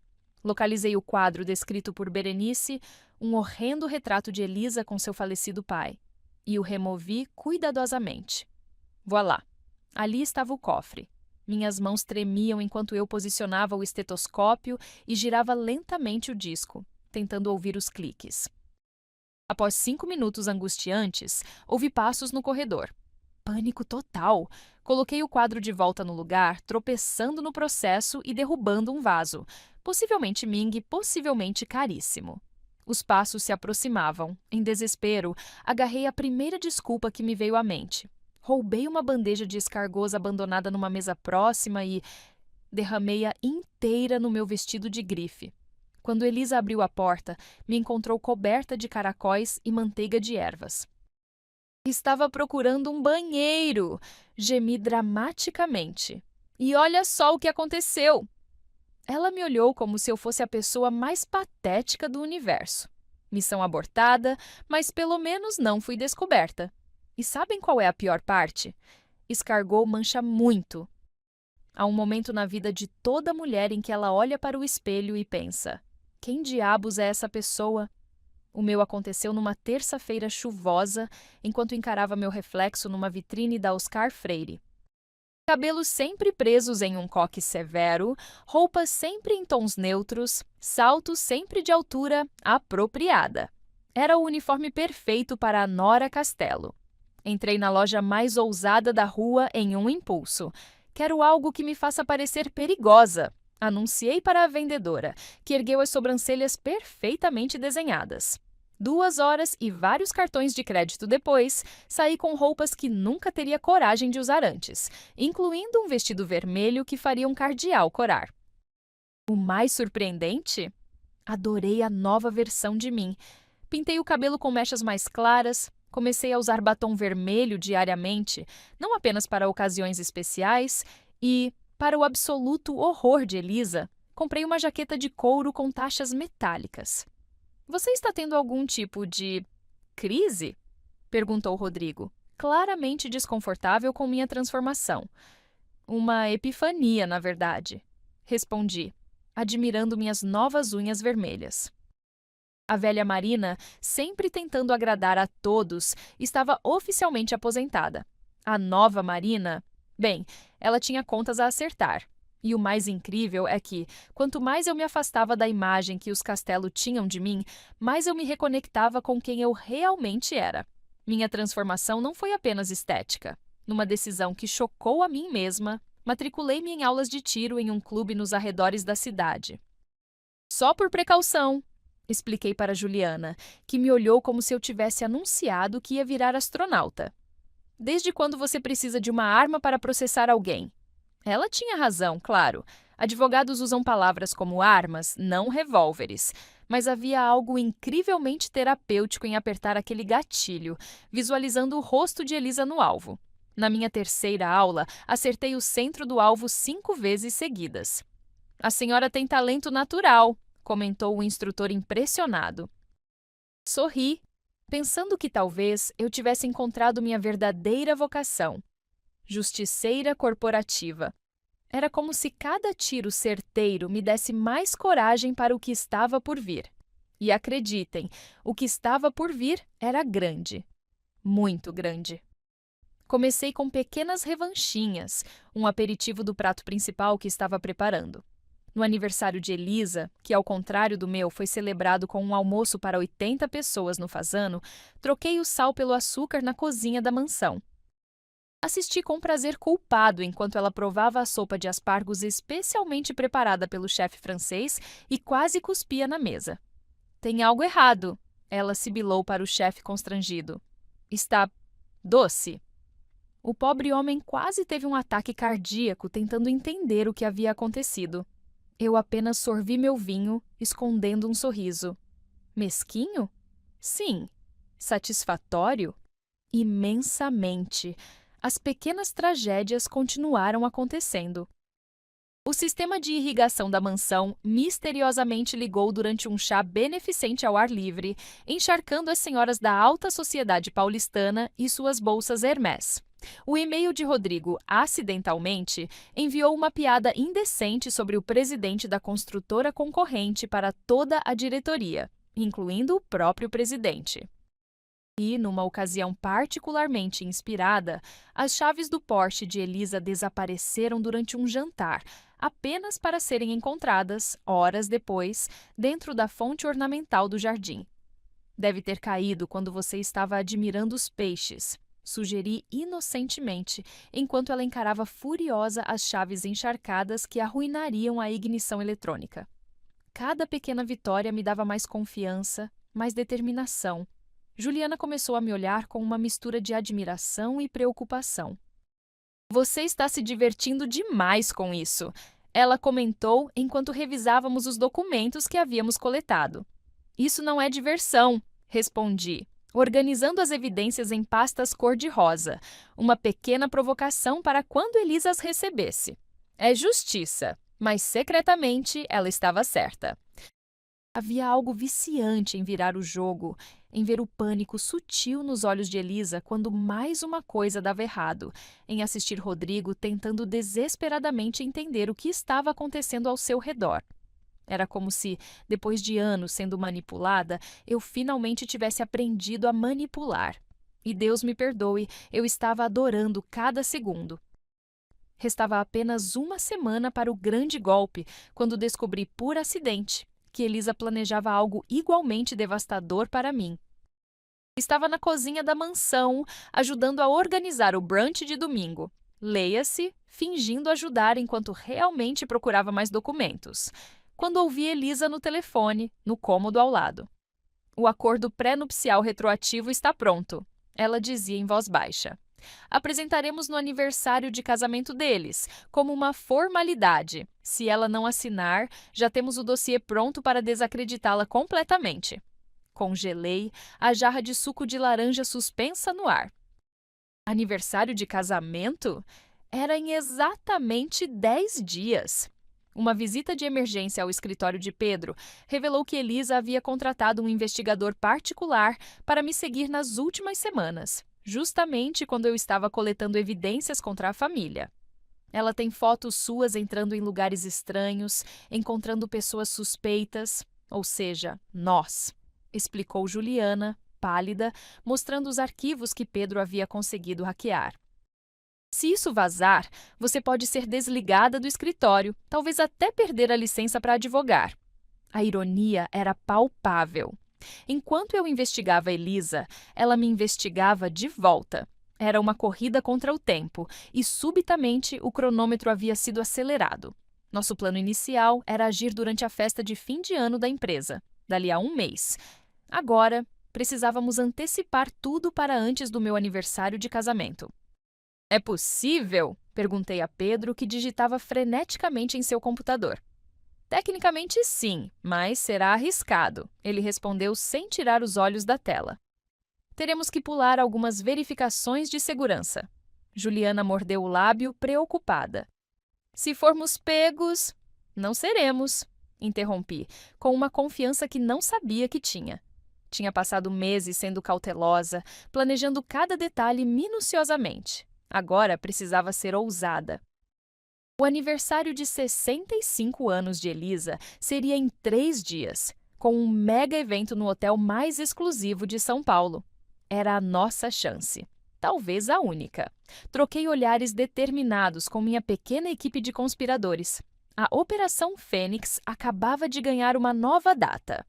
Localizei o quadro descrito por Berenice, um horrendo retrato de Elisa com seu falecido pai, e o removi cuidadosamente. Voilá! Ali estava o cofre. Minhas mãos tremiam enquanto eu posicionava o estetoscópio e girava lentamente o disco, tentando ouvir os cliques. Após 5 minutos angustiantes, ouvi passos no corredor. Pânico total. Coloquei o quadro de volta no lugar, tropeçando no processo e derrubando um vaso. Possivelmente Ming, possivelmente caríssimo. Os passos se aproximavam. Em desespero, agarrei a primeira desculpa que me veio à mente. Roubei uma bandeja de escargots abandonada numa mesa próxima e derramei-a inteira no meu vestido de grife. Quando Elisa abriu a porta, me encontrou coberta de caracóis e manteiga de ervas. Estava procurando um banheiro! Gemi dramaticamente. E olha só o que aconteceu! Ela me olhou como se eu fosse a pessoa mais patética do universo. Missão abortada, mas pelo menos não fui descoberta. E sabem qual é a pior parte? Escargot mancha muito. Há um momento na vida de toda mulher em que ela olha para o espelho e pensa: Quem diabos é essa pessoa? O meu aconteceu numa terça-feira chuvosa, enquanto encarava meu reflexo numa vitrine da Oscar Freire. Cabelos sempre presos em um coque severo, roupas sempre em tons neutros, saltos sempre de altura apropriada. Era o uniforme perfeito para a Nora Castelo. Entrei na loja mais ousada da rua em um impulso. Quero algo que me faça parecer perigosa. Anunciei para a vendedora, que ergueu as sobrancelhas perfeitamente desenhadas. 2 horas e vários cartões de crédito depois, saí com roupas que nunca teria coragem de usar antes, incluindo um vestido vermelho que faria um cardeal corar. O mais surpreendente? Adorei a nova versão de mim. Pintei o cabelo com mechas mais claras, comecei a usar batom vermelho diariamente, não apenas para ocasiões especiais, e, para o absoluto horror de Elisa, comprei uma jaqueta de couro com taxas metálicas. Você está tendo algum tipo de crise? Perguntou Rodrigo, claramente desconfortável com minha transformação. Uma epifania, na verdade, respondi, admirando minhas novas unhas vermelhas. A velha Marina, sempre tentando agradar a todos, estava oficialmente aposentada. A nova Marina, bem, ela tinha contas a acertar. E o mais incrível é que, quanto mais eu me afastava da imagem que os Castelo tinham de mim, mais eu me reconectava com quem eu realmente era. Minha transformação não foi apenas estética. Numa decisão que chocou a mim mesma, matriculei-me em aulas de tiro em um clube nos arredores da cidade. Só por precaução, expliquei para Juliana, que me olhou como se eu tivesse anunciado que ia virar astronauta. Desde quando você precisa de uma arma para processar alguém? Ela tinha razão, claro. Advogados usam palavras como armas, não revólveres. Mas havia algo incrivelmente terapêutico em apertar aquele gatilho, visualizando o rosto de Elisa no alvo. Na minha terceira aula, acertei o centro do alvo 5 vezes seguidas. A senhora tem talento natural, comentou o instrutor impressionado. Sorri, pensando que talvez eu tivesse encontrado minha verdadeira vocação. Justiceira corporativa. Era como se cada tiro certeiro me desse mais coragem para o que estava por vir. E acreditem, o que estava por vir era grande. Muito grande. Comecei com pequenas revanchinhas, um aperitivo do prato principal que estava preparando. No aniversário de Elisa, que ao contrário do meu foi celebrado com um almoço para 80 pessoas no Fazano, troquei o sal pelo açúcar na cozinha da mansão. Assisti com prazer culpado enquanto ela provava a sopa de aspargos especialmente preparada pelo chefe francês e quase cuspia na mesa. Tem algo errado, ela sibilou para o chefe constrangido. Está doce. O pobre homem quase teve um ataque cardíaco tentando entender o que havia acontecido. Eu apenas sorvi meu vinho, escondendo um sorriso. Mesquinho? Sim. Satisfatório? Imensamente. As pequenas tragédias continuaram acontecendo. O sistema de irrigação da mansão misteriosamente ligou durante um chá beneficente ao ar livre, encharcando as senhoras da alta sociedade paulistana e suas bolsas Hermès. O e-mail de Rodrigo, acidentalmente, enviou uma piada indecente sobre o presidente da construtora concorrente para toda a diretoria, incluindo o próprio presidente. E, numa ocasião particularmente inspirada, as chaves do Porsche de Elisa desapareceram durante um jantar, apenas para serem encontradas, horas depois, dentro da fonte ornamental do jardim. Deve ter caído quando você estava admirando os peixes, sugeri inocentemente, enquanto ela encarava furiosa as chaves encharcadas que arruinariam a ignição eletrônica. Cada pequena vitória me dava mais confiança, mais determinação. Juliana começou a me olhar com uma mistura de admiração e preocupação. Você está se divertindo demais com isso, ela comentou enquanto revisávamos os documentos que havíamos coletado. Isso não é diversão, respondi, organizando as evidências em pastas cor-de-rosa, uma pequena provocação para quando Elisa as recebesse. É justiça, mas secretamente ela estava certa. Havia algo viciante em virar o jogo, em ver o pânico sutil nos olhos de Elisa quando mais uma coisa dava errado, em assistir Rodrigo tentando desesperadamente entender o que estava acontecendo ao seu redor. Era como se, depois de anos sendo manipulada, eu finalmente tivesse aprendido a manipular. E Deus me perdoe, eu estava adorando cada segundo. Restava apenas uma semana para o grande golpe, quando descobri por acidente que Elisa planejava algo igualmente devastador para mim. Estava na cozinha da mansão, ajudando a organizar o brunch de domingo. Leia-se, fingindo ajudar enquanto realmente procurava mais documentos, quando ouvi Elisa no telefone, no cômodo ao lado. O acordo pré-nupcial retroativo está pronto, ela dizia em voz baixa. Apresentaremos no aniversário de casamento deles, como uma formalidade. Se ela não assinar, já temos o dossiê pronto para desacreditá-la completamente. Congelei, a jarra de suco de laranja suspensa no ar. Aniversário de casamento? Era em exatamente 10 dias. Uma visita de emergência ao escritório de Pedro revelou que Elisa havia contratado um investigador particular para me seguir nas últimas semanas, justamente quando eu estava coletando evidências contra a família. Ela tem fotos suas entrando em lugares estranhos, encontrando pessoas suspeitas, ou seja, nós, explicou Juliana, pálida, mostrando os arquivos que Pedro havia conseguido hackear. Se isso vazar, você pode ser desligada do escritório, talvez até perder a licença para advogar. A ironia era palpável. Enquanto eu investigava Elisa, ela me investigava de volta. Era uma corrida contra o tempo, e subitamente o cronômetro havia sido acelerado. Nosso plano inicial era agir durante a festa de fim de ano da empresa, dali a um mês. Agora, precisávamos antecipar tudo para antes do meu aniversário de casamento. É possível? Perguntei a Pedro, que digitava freneticamente em seu computador. Tecnicamente sim, mas será arriscado, ele respondeu sem tirar os olhos da tela. Teremos que pular algumas verificações de segurança. Juliana mordeu o lábio, preocupada. Se formos pegos... Não seremos, interrompi, com uma confiança que não sabia que tinha. Tinha passado meses sendo cautelosa, planejando cada detalhe minuciosamente. Agora precisava ser ousada. O aniversário de 65 anos de Elisa seria em 3 dias, com um mega evento no hotel mais exclusivo de São Paulo. Era a nossa chance. Talvez a única. Troquei olhares determinados com minha pequena equipe de conspiradores. A Operação Fênix acabava de ganhar uma nova data.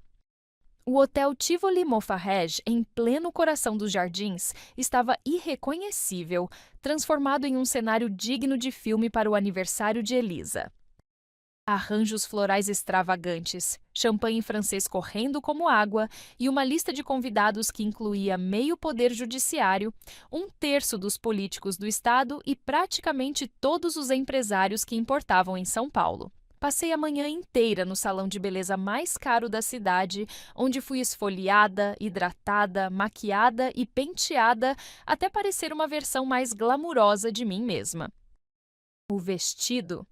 O Hotel Tivoli Mofarrege, em pleno coração dos jardins, estava irreconhecível, transformado em um cenário digno de filme para o aniversário de Elisa. Arranjos florais extravagantes, champanhe francês correndo como água e uma lista de convidados que incluía meio poder judiciário, 1/3 dos políticos do estado e praticamente todos os empresários que importavam em São Paulo. Passei a manhã inteira no salão de beleza mais caro da cidade, onde fui esfoliada, hidratada, maquiada e penteada até parecer uma versão mais glamurosa de mim mesma. O vestido,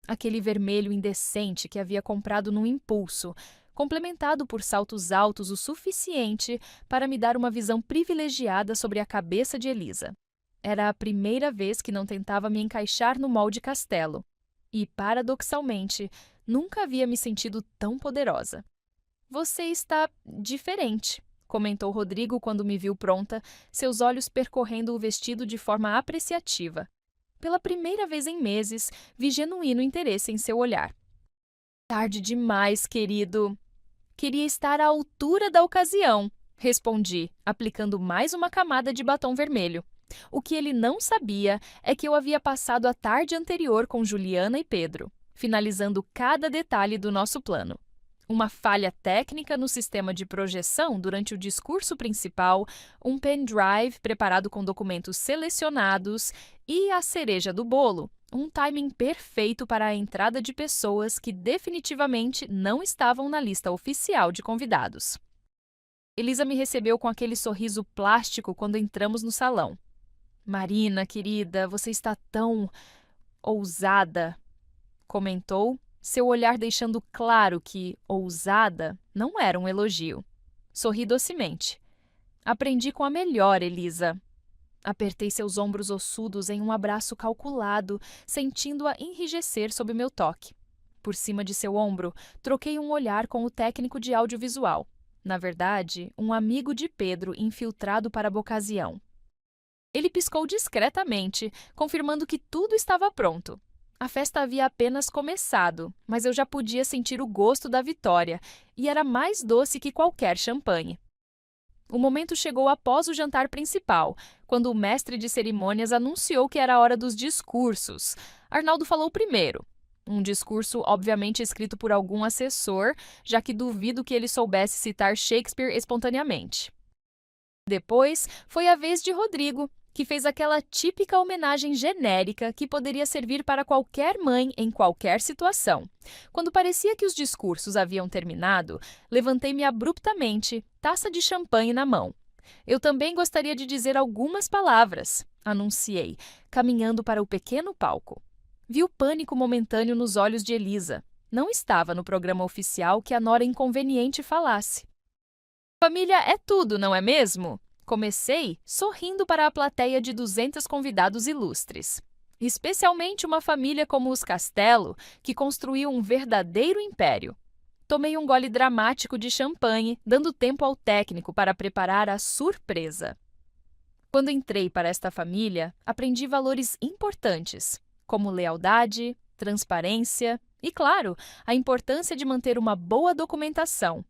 aquele vermelho indecente que havia comprado num impulso, complementado por saltos altos o suficiente para me dar uma visão privilegiada sobre a cabeça de Elisa. Era a primeira vez que não tentava me encaixar no molde castelo. E, paradoxalmente, nunca havia me sentido tão poderosa. Você está diferente, comentou Rodrigo quando me viu pronta, seus olhos percorrendo o vestido de forma apreciativa. Pela primeira vez em meses, vi genuíno interesse em seu olhar. Tarde demais, querido. Queria estar à altura da ocasião, respondi, aplicando mais uma camada de batom vermelho. O que ele não sabia é que eu havia passado a tarde anterior com Juliana e Pedro, finalizando cada detalhe do nosso plano. Uma falha técnica no sistema de projeção durante o discurso principal, um pendrive preparado com documentos selecionados e, a cereja do bolo, um timing perfeito para a entrada de pessoas que definitivamente não estavam na lista oficial de convidados. Elisa me recebeu com aquele sorriso plástico quando entramos no salão. Marina, querida, você está tão ousada, comentou, seu olhar deixando claro que ousada não era um elogio. Sorri docemente. Aprendi com a melhor, Elisa. Apertei seus ombros ossudos em um abraço calculado, sentindo-a enrijecer sob meu toque. Por cima de seu ombro, troquei um olhar com o técnico de audiovisual. Na verdade, um amigo de Pedro infiltrado para a ocasião. Ele piscou discretamente, confirmando que tudo estava pronto. A festa havia apenas começado, mas eu já podia sentir o gosto da vitória, e era mais doce que qualquer champanhe. O momento chegou após o jantar principal, quando o mestre de cerimônias anunciou que era a hora dos discursos. Arnaldo falou primeiro. Um discurso obviamente escrito por algum assessor, já que duvido que ele soubesse citar Shakespeare espontaneamente. Depois, foi a vez de Rodrigo, que fez aquela típica homenagem genérica que poderia servir para qualquer mãe em qualquer situação. Quando parecia que os discursos haviam terminado, levantei-me abruptamente, taça de champanhe na mão. Eu também gostaria de dizer algumas palavras, anunciei, caminhando para o pequeno palco. Vi o pânico momentâneo nos olhos de Elisa. Não estava no programa oficial que a nora inconveniente falasse. Família é tudo, não é mesmo? Comecei sorrindo para a plateia de 200 convidados ilustres. Especialmente uma família como os Castello, que construiu um verdadeiro império. Tomei um gole dramático de champanhe, dando tempo ao técnico para preparar a surpresa. Quando entrei para esta família, aprendi valores importantes, como lealdade, transparência e, claro, a importância de manter uma boa documentação.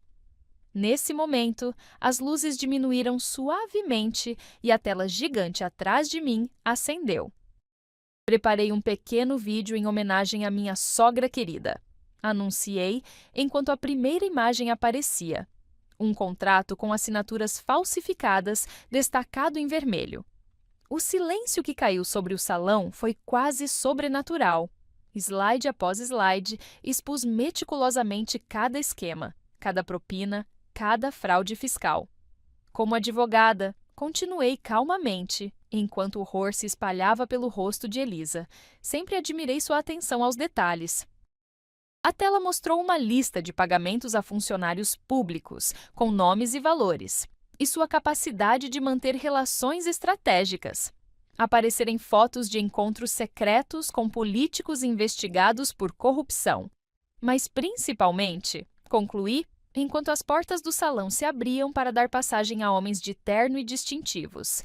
Nesse momento, as luzes diminuíram suavemente e a tela gigante atrás de mim acendeu. Preparei um pequeno vídeo em homenagem à minha sogra querida. Anunciei enquanto a primeira imagem aparecia. Um contrato com assinaturas falsificadas destacado em vermelho. O silêncio que caiu sobre o salão foi quase sobrenatural. Slide após slide, expus meticulosamente cada esquema, cada propina, cada fraude fiscal. Como advogada, continuei calmamente, enquanto o horror se espalhava pelo rosto de Elisa. Sempre admirei sua atenção aos detalhes. A tela mostrou uma lista de pagamentos a funcionários públicos, com nomes e valores, e sua capacidade de manter relações estratégicas. Apareceram fotos de encontros secretos com políticos investigados por corrupção. Mas, principalmente, concluí, enquanto as portas do salão se abriam para dar passagem a homens de terno e distintivos.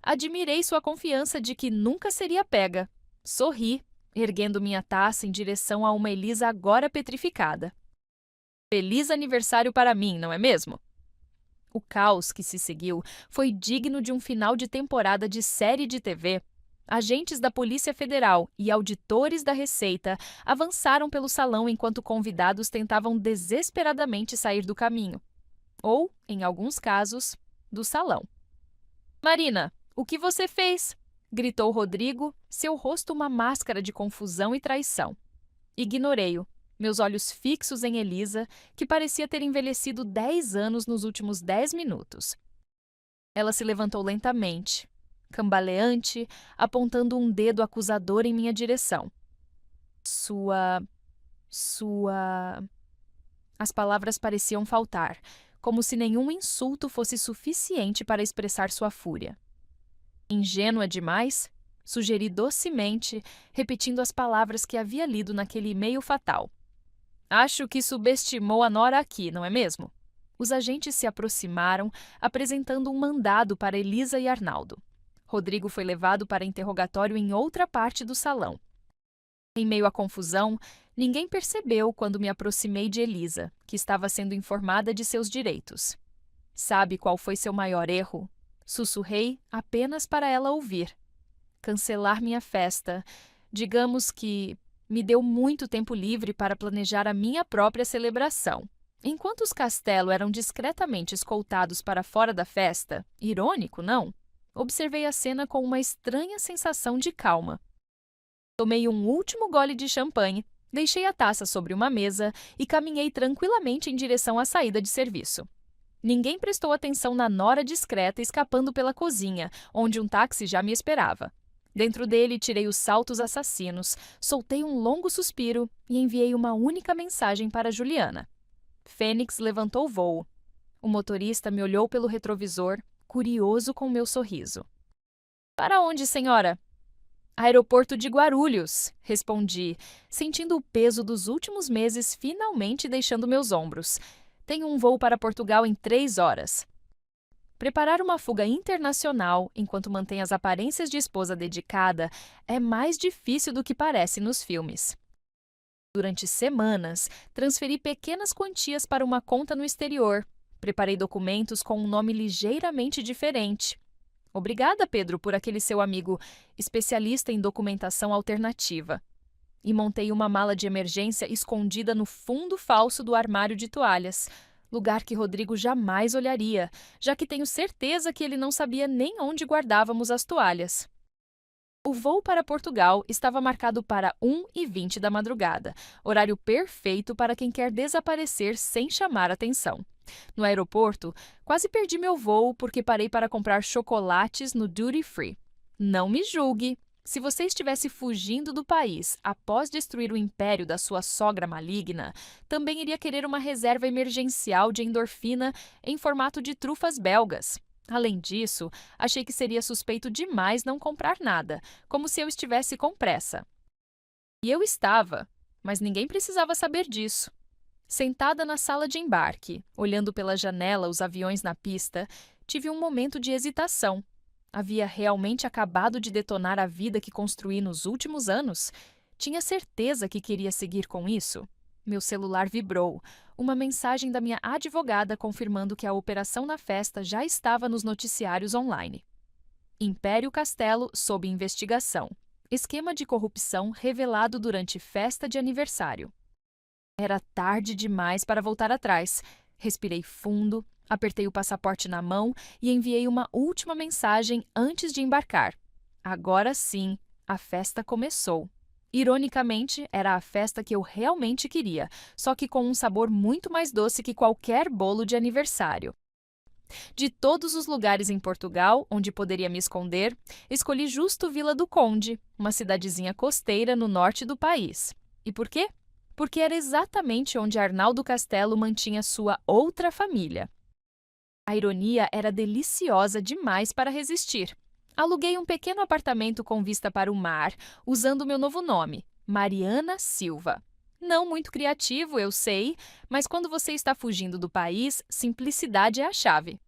Admirei sua confiança de que nunca seria pega. Sorri, erguendo minha taça em direção a uma Elisa agora petrificada. Feliz aniversário para mim, não é mesmo? O caos que se seguiu foi digno de um final de temporada de série de TV. Agentes da Polícia Federal e auditores da Receita avançaram pelo salão enquanto convidados tentavam desesperadamente sair do caminho. Ou, em alguns casos, do salão. Marina, o que você fez? Gritou Rodrigo, seu rosto uma máscara de confusão e traição. Ignorei-o, meus olhos fixos em Elisa, que parecia ter envelhecido 10 anos nos últimos 10 minutos. Ela se levantou lentamente, cambaleante, apontando um dedo acusador em minha direção. Sua... As palavras pareciam faltar, como se nenhum insulto fosse suficiente para expressar sua fúria. Ingênua demais? Sugeri docemente, repetindo as palavras que havia lido naquele e-mail fatal. Acho que subestimou a nora aqui, não é mesmo? Os agentes se aproximaram, apresentando um mandado para Elisa e Arnaldo. Rodrigo foi levado para interrogatório em outra parte do salão. Em meio à confusão, ninguém percebeu quando me aproximei de Elisa, que estava sendo informada de seus direitos. Sabe qual foi seu maior erro? Sussurrei apenas para ela ouvir. Cancelar minha festa. Digamos que me deu muito tempo livre para planejar a minha própria celebração. Enquanto os Castello eram discretamente escoltados para fora da festa, irônico, não? Observei a cena com uma estranha sensação de calma. Tomei um último gole de champanhe, deixei a taça sobre uma mesa e caminhei tranquilamente em direção à saída de serviço. Ninguém prestou atenção na nora discreta escapando pela cozinha, onde um táxi já me esperava. Dentro dele, tirei os saltos assassinos, soltei um longo suspiro e enviei uma única mensagem para Juliana. Fênix levantou o voo. O motorista me olhou pelo retrovisor, curioso com meu sorriso. Para onde, senhora? Aeroporto de Guarulhos, respondi, sentindo o peso dos últimos meses finalmente deixando meus ombros. Tenho um voo para Portugal em 3 horas. Preparar uma fuga internacional enquanto mantém as aparências de esposa dedicada é mais difícil do que parece nos filmes. Durante semanas, transferi pequenas quantias para uma conta no exterior. Preparei documentos com um nome ligeiramente diferente. Obrigada, Pedro, por aquele seu amigo especialista em documentação alternativa. E montei uma mala de emergência escondida no fundo falso do armário de toalhas, lugar que Rodrigo jamais olharia, já que tenho certeza que ele não sabia nem onde guardávamos as toalhas. O voo para Portugal estava marcado para 1h20 da madrugada, horário perfeito para quem quer desaparecer sem chamar atenção. No aeroporto, quase perdi meu voo porque parei para comprar chocolates no Duty Free. Não me julgue! Se você estivesse fugindo do país após destruir o império da sua sogra maligna, também iria querer uma reserva emergencial de endorfina em formato de trufas belgas. Além disso, achei que seria suspeito demais não comprar nada, como se eu estivesse com pressa. E eu estava, mas ninguém precisava saber disso. Sentada na sala de embarque, olhando pela janela os aviões na pista, tive um momento de hesitação. Havia realmente acabado de detonar a vida que construí nos últimos anos? Tinha certeza que queria seguir com isso? Meu celular vibrou. Uma mensagem da minha advogada confirmando que a operação na festa já estava nos noticiários online. Império Castelo sob investigação. Esquema de corrupção revelado durante festa de aniversário. Era tarde demais para voltar atrás. Respirei fundo, apertei o passaporte na mão e enviei uma última mensagem antes de embarcar. Agora sim, a festa começou. Ironicamente, era a festa que eu realmente queria, só que com um sabor muito mais doce que qualquer bolo de aniversário. De todos os lugares em Portugal onde poderia me esconder, escolhi justo Vila do Conde, uma cidadezinha costeira no norte do país. E por quê? Porque era exatamente onde Arnaldo Castelo mantinha sua outra família. A ironia era deliciosa demais para resistir. Aluguei um pequeno apartamento com vista para o mar, usando meu novo nome, Mariana Silva. Não muito criativo, eu sei, mas quando você está fugindo do país, simplicidade é a chave.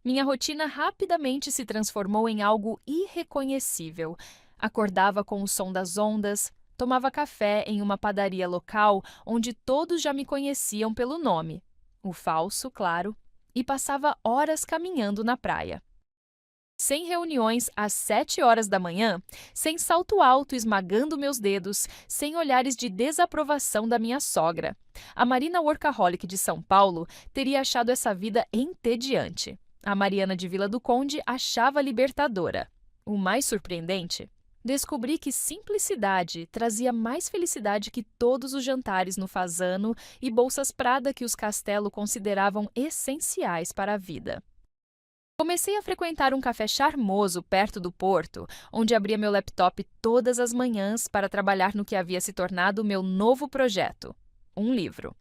Minha rotina rapidamente se transformou em algo irreconhecível. Acordava com o som das ondas, tomava café em uma padaria local onde todos já me conheciam pelo nome, o falso, claro, e passava horas caminhando na praia. Sem reuniões às 7 horas da manhã, sem salto alto esmagando meus dedos, sem olhares de desaprovação da minha sogra. A Marina Workaholic de São Paulo teria achado essa vida entediante. A Mariana de Vila do Conde achava libertadora. O mais surpreendente? Descobri que simplicidade trazia mais felicidade que todos os jantares no Fasano e bolsas Prada que os Castelo consideravam essenciais para a vida. Comecei a frequentar um café charmoso perto do porto, onde abria meu laptop todas as manhãs para trabalhar no que havia se tornado meu novo projeto, um livro.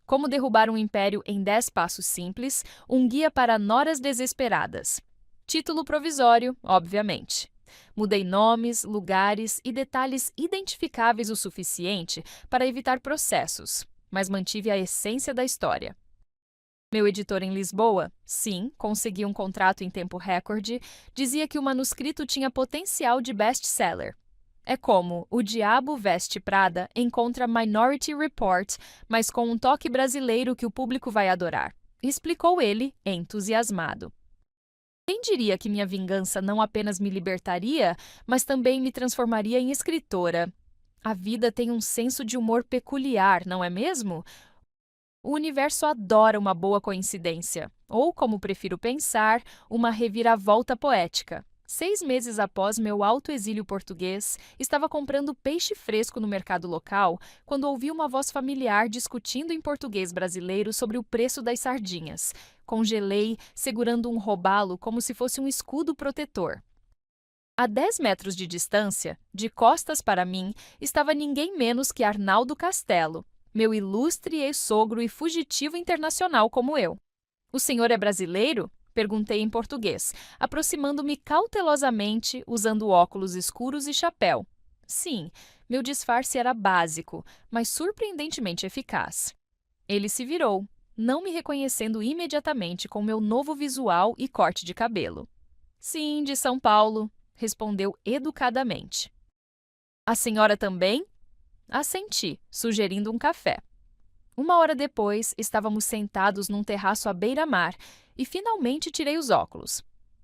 Como derrubar um império em 10 passos simples, um guia para noras desesperadas. Título provisório, obviamente. Mudei nomes, lugares e detalhes identificáveis o suficiente para evitar processos, mas mantive a essência da história. Meu editor em Lisboa, sim, consegui um contrato em tempo recorde, dizia que o manuscrito tinha potencial de best-seller. É como O Diabo Veste Prada encontra Minority Report, mas com um toque brasileiro que o público vai adorar, explicou ele, entusiasmado. Quem diria que minha vingança não apenas me libertaria, mas também me transformaria em escritora? A vida tem um senso de humor peculiar, não é mesmo? O universo adora uma boa coincidência, ou, como prefiro pensar, uma reviravolta poética. 6 meses após meu autoexílio português, estava comprando peixe fresco no mercado local quando ouvi uma voz familiar discutindo em português brasileiro sobre o preço das sardinhas. Congelei, segurando um robalo como se fosse um escudo protetor. A 10 metros de distância, de costas para mim, estava ninguém menos que Arnaldo Castelo, meu ilustre ex-sogro e fugitivo internacional como eu. O senhor é brasileiro? Perguntei em português, aproximando-me cautelosamente, usando óculos escuros e chapéu. Sim, meu disfarce era básico, mas surpreendentemente eficaz. Ele se virou, não me reconhecendo imediatamente com meu novo visual e corte de cabelo. Sim, de São Paulo, respondeu educadamente. A senhora também? Assenti, sugerindo um café. 1 hora depois, estávamos sentados num terraço à beira-mar e finalmente tirei os óculos.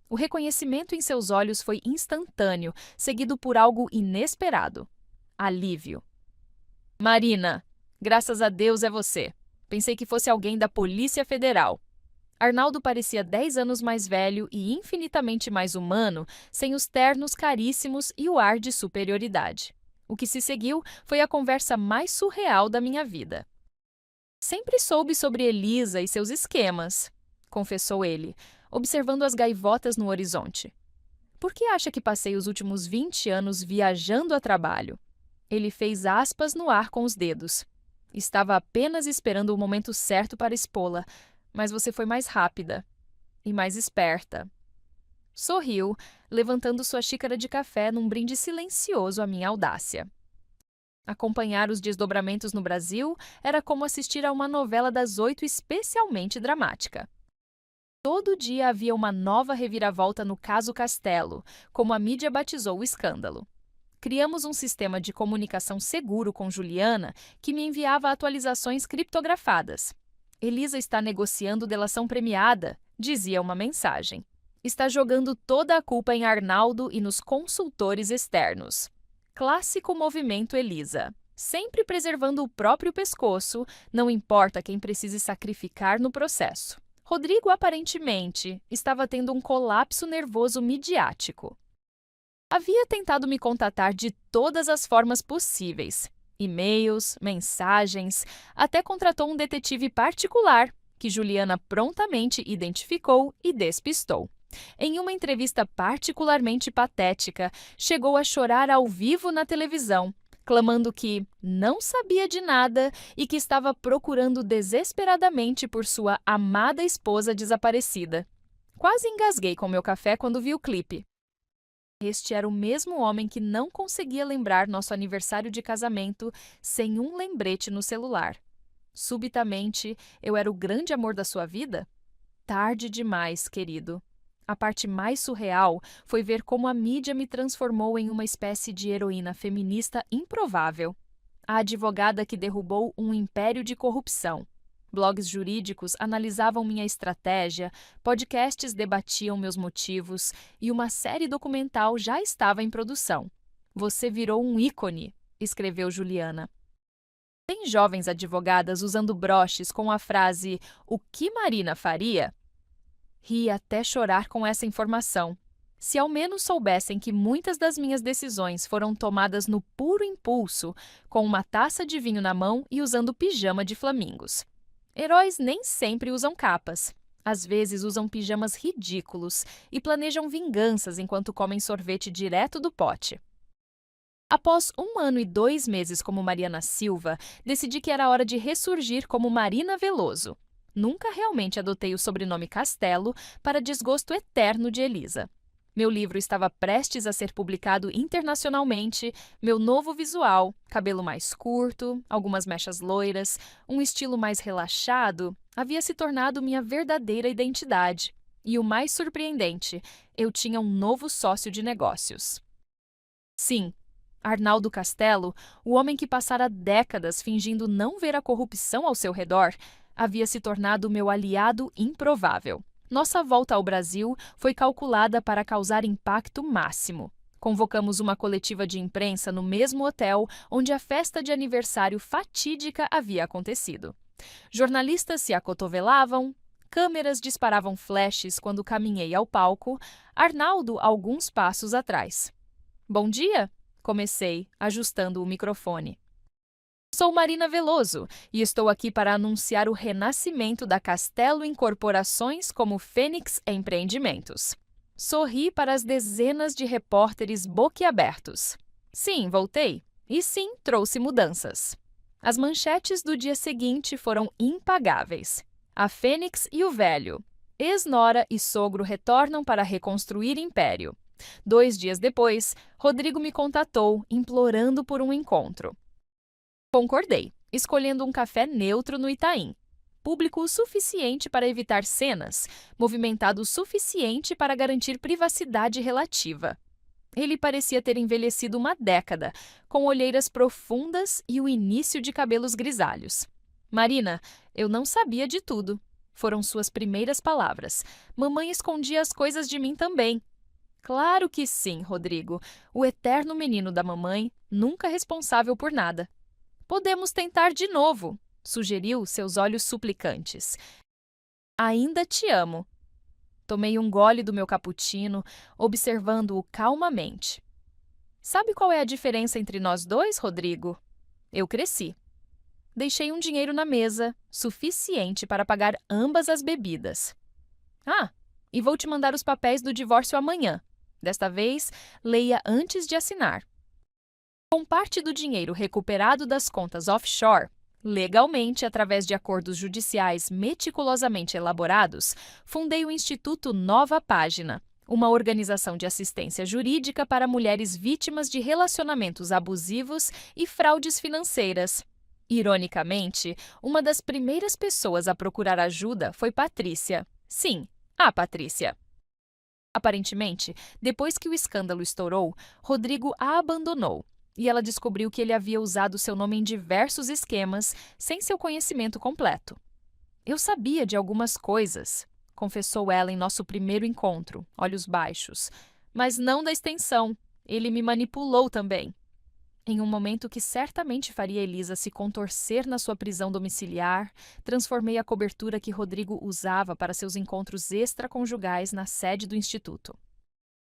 O reconhecimento em seus olhos foi instantâneo, seguido por algo inesperado. Alívio. Marina, graças a Deus é você. Pensei que fosse alguém da Polícia Federal. Arnaldo parecia 10 anos mais velho e infinitamente mais humano, sem os ternos caríssimos e o ar de superioridade. O que se seguiu foi a conversa mais surreal da minha vida. Sempre soube sobre Elisa e seus esquemas, confessou ele, observando as gaivotas no horizonte. Por que acha que passei os últimos 20 anos viajando a trabalho? Ele fez aspas no ar com os dedos. Estava apenas esperando o momento certo para expô-la, mas você foi mais rápida e mais esperta. Sorriu, levantando sua xícara de café num brinde silencioso à minha audácia. Acompanhar os desdobramentos no Brasil era como assistir a uma novela das 8 especialmente dramática. Todo dia havia uma nova reviravolta no caso Castelo, como a mídia batizou o escândalo. Criamos um sistema de comunicação seguro com Juliana que me enviava atualizações criptografadas. Elisa está negociando delação premiada, dizia uma mensagem. Está jogando toda a culpa em Arnaldo e nos consultores externos. Clássico movimento Elisa. Sempre preservando o próprio pescoço, não importa quem precise sacrificar no processo. Rodrigo, aparentemente, estava tendo um colapso nervoso midiático. Havia tentado me contatar de todas as formas possíveis. E-mails, mensagens, até contratou um detetive particular, que Juliana prontamente identificou e despistou. Em uma entrevista particularmente patética, chegou a chorar ao vivo na televisão, clamando que não sabia de nada e que estava procurando desesperadamente por sua amada esposa desaparecida. Quase engasguei com meu café quando vi o clipe. Este era o mesmo homem que não conseguia lembrar nosso aniversário de casamento sem um lembrete no celular. Subitamente, eu era o grande amor da sua vida? Tarde demais, querido. A parte mais surreal foi ver como a mídia me transformou em uma espécie de heroína feminista improvável. A advogada que derrubou um império de corrupção. Blogs jurídicos analisavam minha estratégia, podcasts debatiam meus motivos e uma série documental já estava em produção. Você virou um ícone, escreveu Juliana. Tem jovens advogadas usando broches com a frase "O que Marina faria?" Ri até chorar com essa informação. Se ao menos soubessem que muitas das minhas decisões foram tomadas no puro impulso, com uma taça de vinho na mão e usando pijama de flamingos. Heróis nem sempre usam capas. Às vezes usam pijamas ridículos e planejam vinganças enquanto comem sorvete direto do pote. Após 1 ano e 2 meses como Mariana Silva, decidi que era hora de ressurgir como Marina Veloso. Nunca realmente adotei o sobrenome Castelo, para desgosto eterno de Elisa. Meu livro estava prestes a ser publicado internacionalmente, meu novo visual, cabelo mais curto, algumas mechas loiras, um estilo mais relaxado, havia se tornado minha verdadeira identidade. E o mais surpreendente, eu tinha um novo sócio de negócios. Sim, Arnaldo Castelo, o homem que passara décadas fingindo não ver a corrupção ao seu redor, havia se tornado meu aliado improvável. Nossa volta ao Brasil foi calculada para causar impacto máximo. Convocamos uma coletiva de imprensa no mesmo hotel onde a festa de aniversário fatídica havia acontecido. Jornalistas se acotovelavam, câmeras disparavam flashes quando caminhei ao palco, Arnaldo alguns passos atrás. Bom dia, comecei, ajustando o microfone. Sou Marina Veloso e estou aqui para anunciar o renascimento da Castelo Incorporações como Fênix Empreendimentos. Sorri para as dezenas de repórteres boquiabertos. Sim, voltei. E sim, trouxe mudanças. As manchetes do dia seguinte foram impagáveis. A Fênix e o Velho. Ex-nora e sogro retornam para reconstruir império. 2 dias depois, Rodrigo me contatou, implorando por um encontro. Concordei, escolhendo um café neutro no Itaim. Público o suficiente para evitar cenas, movimentado o suficiente para garantir privacidade relativa. Ele parecia ter envelhecido uma década, com olheiras profundas e o início de cabelos grisalhos. Marina, eu não sabia de tudo. Foram suas primeiras palavras. Mamãe escondia as coisas de mim também. Claro que sim, Rodrigo. O eterno menino da mamãe, nunca responsável por nada. Podemos tentar de novo, sugeriu seus olhos suplicantes. Ainda te amo. Tomei um gole do meu cappuccino, observando-o calmamente. Sabe qual é a diferença entre nós dois, Rodrigo? Eu cresci. Deixei um dinheiro na mesa, suficiente para pagar ambas as bebidas. Ah, e vou te mandar os papéis do divórcio amanhã. Desta vez, leia antes de assinar. Com parte do dinheiro recuperado das contas offshore, legalmente através de acordos judiciais meticulosamente elaborados, fundei o Instituto Nova Página, uma organização de assistência jurídica para mulheres vítimas de relacionamentos abusivos e fraudes financeiras. Ironicamente, uma das primeiras pessoas a procurar ajuda foi Patrícia. Sim, a Patrícia. Aparentemente, depois que o escândalo estourou, Rodrigo a abandonou e ela descobriu que ele havia usado seu nome em diversos esquemas sem seu conhecimento completo. Eu sabia de algumas coisas, confessou ela em nosso primeiro encontro, olhos baixos, mas não da extensão. Ele me manipulou também. Em um momento que certamente faria Elisa se contorcer na sua prisão domiciliar, transformei a cobertura que Rodrigo usava para seus encontros extraconjugais na sede do Instituto.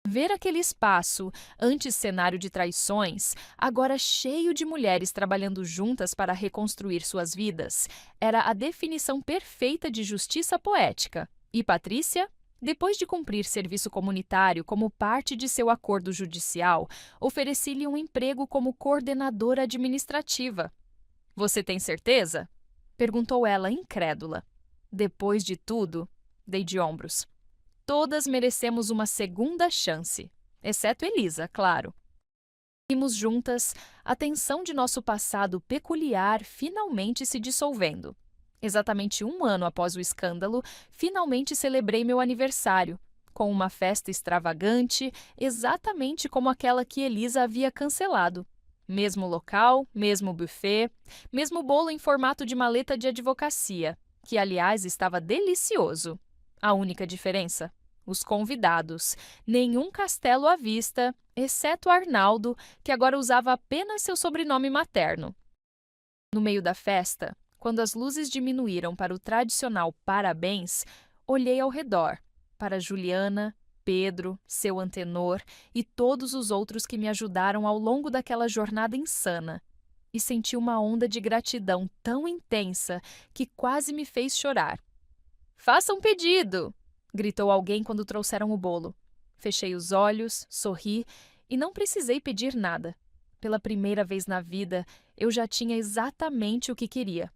Ver aquele espaço, antes cenário de traições, agora cheio de mulheres trabalhando juntas para reconstruir suas vidas, era a definição perfeita de justiça poética. E Patrícia? Depois de cumprir serviço comunitário como parte de seu acordo judicial, ofereci-lhe um emprego como coordenadora administrativa. Você tem certeza? Perguntou ela, incrédula. Depois de tudo, dei de ombros. Todas merecemos uma segunda chance, exceto Elisa, claro. Rimos juntas, a tensão de nosso passado peculiar finalmente se dissolvendo. Exatamente 1 ano após o escândalo, finalmente celebrei meu aniversário, com uma festa extravagante, exatamente como aquela que Elisa havia cancelado. Mesmo local, mesmo buffet, mesmo bolo em formato de maleta de advocacia, que, aliás, estava delicioso. A única diferença? Os convidados. Nenhum castelo à vista, exceto Arnaldo, que agora usava apenas seu sobrenome materno. No meio da festa, quando as luzes diminuíram para o tradicional parabéns, olhei ao redor, para Juliana, Pedro, seu antenor e todos os outros que me ajudaram ao longo daquela jornada insana, e senti uma onda de gratidão tão intensa que quase me fez chorar. "Faça um pedido!" gritou alguém quando trouxeram o bolo. Fechei os olhos, sorri e não precisei pedir nada. Pela primeira vez na vida, eu já tinha exatamente o que queria.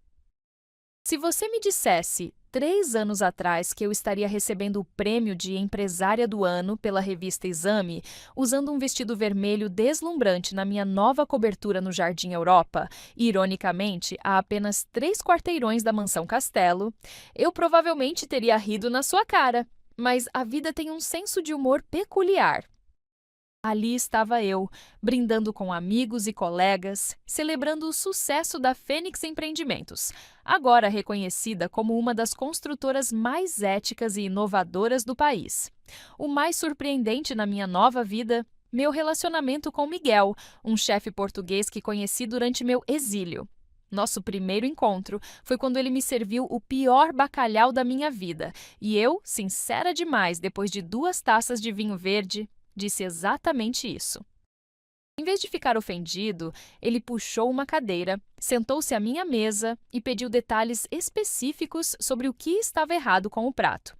Se você me dissesse, 3 anos atrás, que eu estaria recebendo o prêmio de empresária do ano pela revista Exame, usando um vestido vermelho deslumbrante na minha nova cobertura no Jardim Europa, ironicamente, a apenas 3 quarteirões da Mansão Castelo, eu provavelmente teria rido na sua cara. Mas a vida tem um senso de humor peculiar. Ali estava eu, brindando com amigos e colegas, celebrando o sucesso da Fênix Empreendimentos, agora reconhecida como uma das construtoras mais éticas e inovadoras do país. O mais surpreendente na minha nova vida, meu relacionamento com Miguel, um chefe português que conheci durante meu exílio. Nosso primeiro encontro foi quando ele me serviu o pior bacalhau da minha vida, e eu, sincera demais depois de 2 taças de vinho verde, disse exatamente isso. Em vez de ficar ofendido, ele puxou uma cadeira, sentou-se à minha mesa e pediu detalhes específicos sobre o que estava errado com o prato.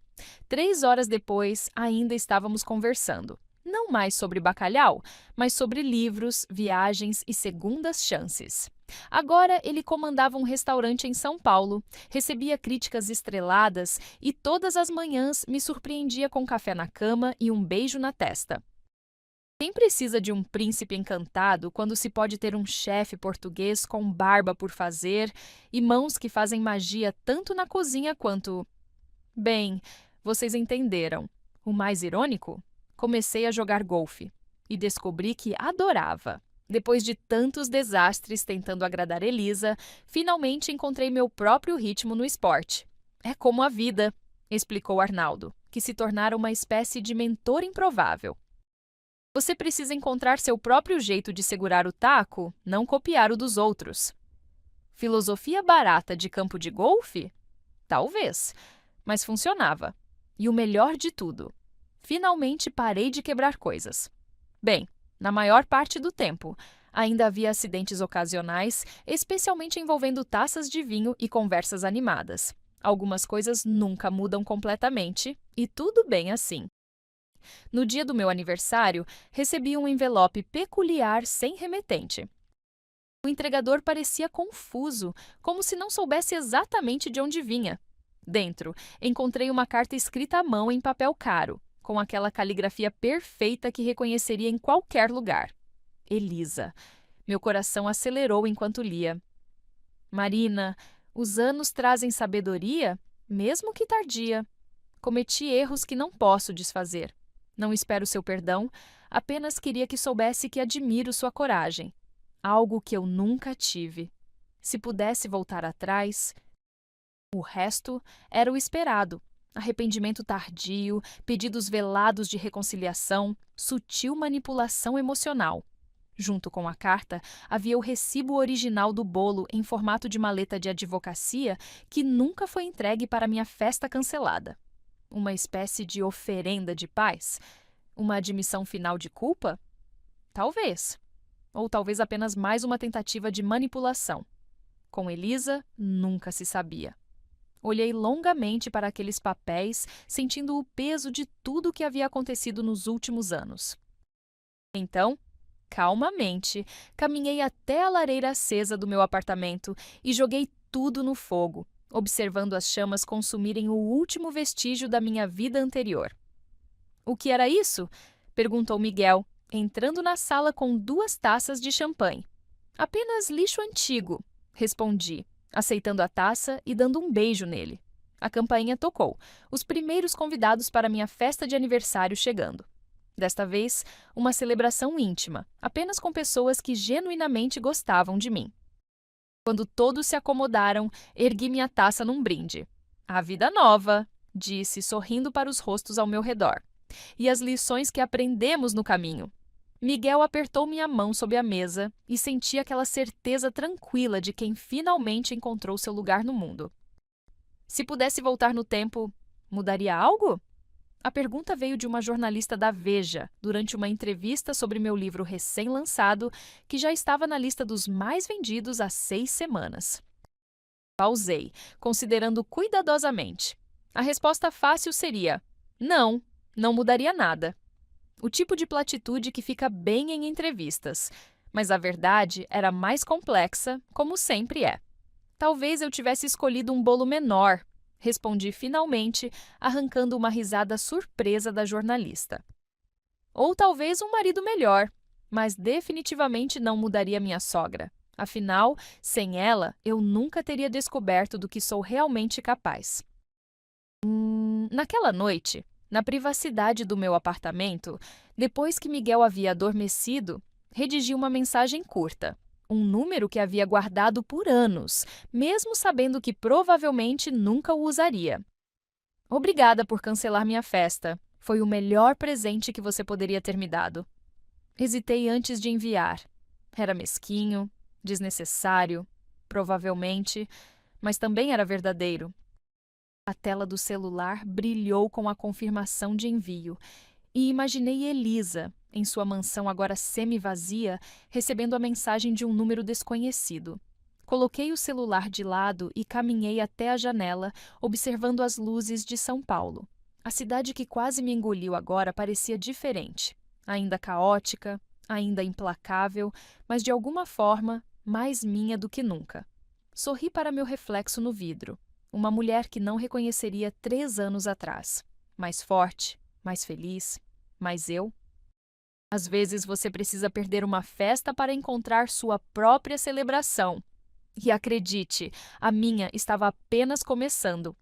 3 horas depois, ainda estávamos conversando. Não mais sobre bacalhau, mas sobre livros, viagens e segundas chances. Agora ele comandava um restaurante em São Paulo, recebia críticas estreladas e todas as manhãs me surpreendia com café na cama e um beijo na testa. Quem precisa de um príncipe encantado quando se pode ter um chefe português com barba por fazer e mãos que fazem magia tanto na cozinha quanto... Bem, vocês entenderam. O mais irônico? Comecei a jogar golfe e descobri que adorava. Depois de tantos desastres tentando agradar Elisa, finalmente encontrei meu próprio ritmo no esporte. É como a vida, explicou Arnaldo, que se tornara uma espécie de mentor improvável. Você precisa encontrar seu próprio jeito de segurar o taco, não copiar o dos outros. Filosofia barata de campo de golfe? Talvez, mas funcionava. E o melhor de tudo, finalmente parei de quebrar coisas. Bem, na maior parte do tempo, ainda havia acidentes ocasionais, especialmente envolvendo taças de vinho e conversas animadas. Algumas coisas nunca mudam completamente, e tudo bem assim. No dia do meu aniversário, recebi um envelope peculiar sem remetente. O entregador parecia confuso, como se não soubesse exatamente de onde vinha. Dentro, encontrei uma carta escrita à mão em papel caro, com aquela caligrafia perfeita que reconheceria em qualquer lugar. Elisa. Meu coração acelerou enquanto lia. Marina, os anos trazem sabedoria, mesmo que tardia. Cometi erros que não posso desfazer. Não espero seu perdão, apenas queria que soubesse que admiro sua coragem. Algo que eu nunca tive. Se pudesse voltar atrás... O resto era o esperado. Arrependimento tardio, pedidos velados de reconciliação, sutil manipulação emocional. Junto com a carta, havia o recibo original do bolo em formato de maleta de advocacia que nunca foi entregue para minha festa cancelada. Uma espécie de oferenda de paz? Uma admissão final de culpa? Talvez. Ou talvez apenas mais uma tentativa de manipulação. Com Elisa, nunca se sabia. Olhei longamente para aqueles papéis, sentindo o peso de tudo o que havia acontecido nos últimos anos. Então, calmamente, caminhei até a lareira acesa do meu apartamento e joguei tudo no fogo, observando as chamas consumirem o último vestígio da minha vida anterior. O que era isso? Perguntou Miguel, entrando na sala com 2 taças de champanhe. Apenas lixo antigo, respondi, aceitando a taça e dando um beijo nele. A campainha tocou, os primeiros convidados para minha festa de aniversário chegando. Desta vez, uma celebração íntima, apenas com pessoas que genuinamente gostavam de mim. Quando todos se acomodaram, ergui minha taça num brinde. A vida nova, disse, sorrindo para os rostos ao meu redor. E as lições que aprendemos no caminho. Miguel apertou minha mão sob a mesa e senti aquela certeza tranquila de quem finalmente encontrou seu lugar no mundo. Se pudesse voltar no tempo, mudaria algo? A pergunta veio de uma jornalista da Veja, durante uma entrevista sobre meu livro recém-lançado, que já estava na lista dos mais vendidos há 6 semanas. Pausei, considerando cuidadosamente. A resposta fácil seria: não, não mudaria nada. O tipo de platitude que fica bem em entrevistas, mas a verdade era mais complexa, como sempre é. Talvez eu tivesse escolhido um bolo menor, respondi finalmente, arrancando uma risada surpresa da jornalista. Ou talvez um marido melhor, mas definitivamente não mudaria minha sogra. Afinal, sem ela, eu nunca teria descoberto do que sou realmente capaz. Naquela noite, na privacidade do meu apartamento, depois que Miguel havia adormecido, redigi uma mensagem curta. Um número que havia guardado por anos, mesmo sabendo que provavelmente nunca o usaria. Obrigada por cancelar minha festa. Foi o melhor presente que você poderia ter me dado. Hesitei antes de enviar. Era mesquinho, desnecessário, provavelmente, mas também era verdadeiro. A tela do celular brilhou com a confirmação de envio e imaginei Elisa, em sua mansão agora semi-vazia, recebendo a mensagem de um número desconhecido. Coloquei o celular de lado e caminhei até a janela, observando as luzes de São Paulo. A cidade que quase me engoliu agora parecia diferente. ainda caótica, ainda implacável, mas de alguma forma mais minha do que nunca. Sorri para meu reflexo no vidro. Uma mulher que não reconheceria 3 anos atrás. Mais forte, mais feliz, mais eu. Às vezes você precisa perder uma festa para encontrar sua própria celebração. E acredite, a minha estava apenas começando.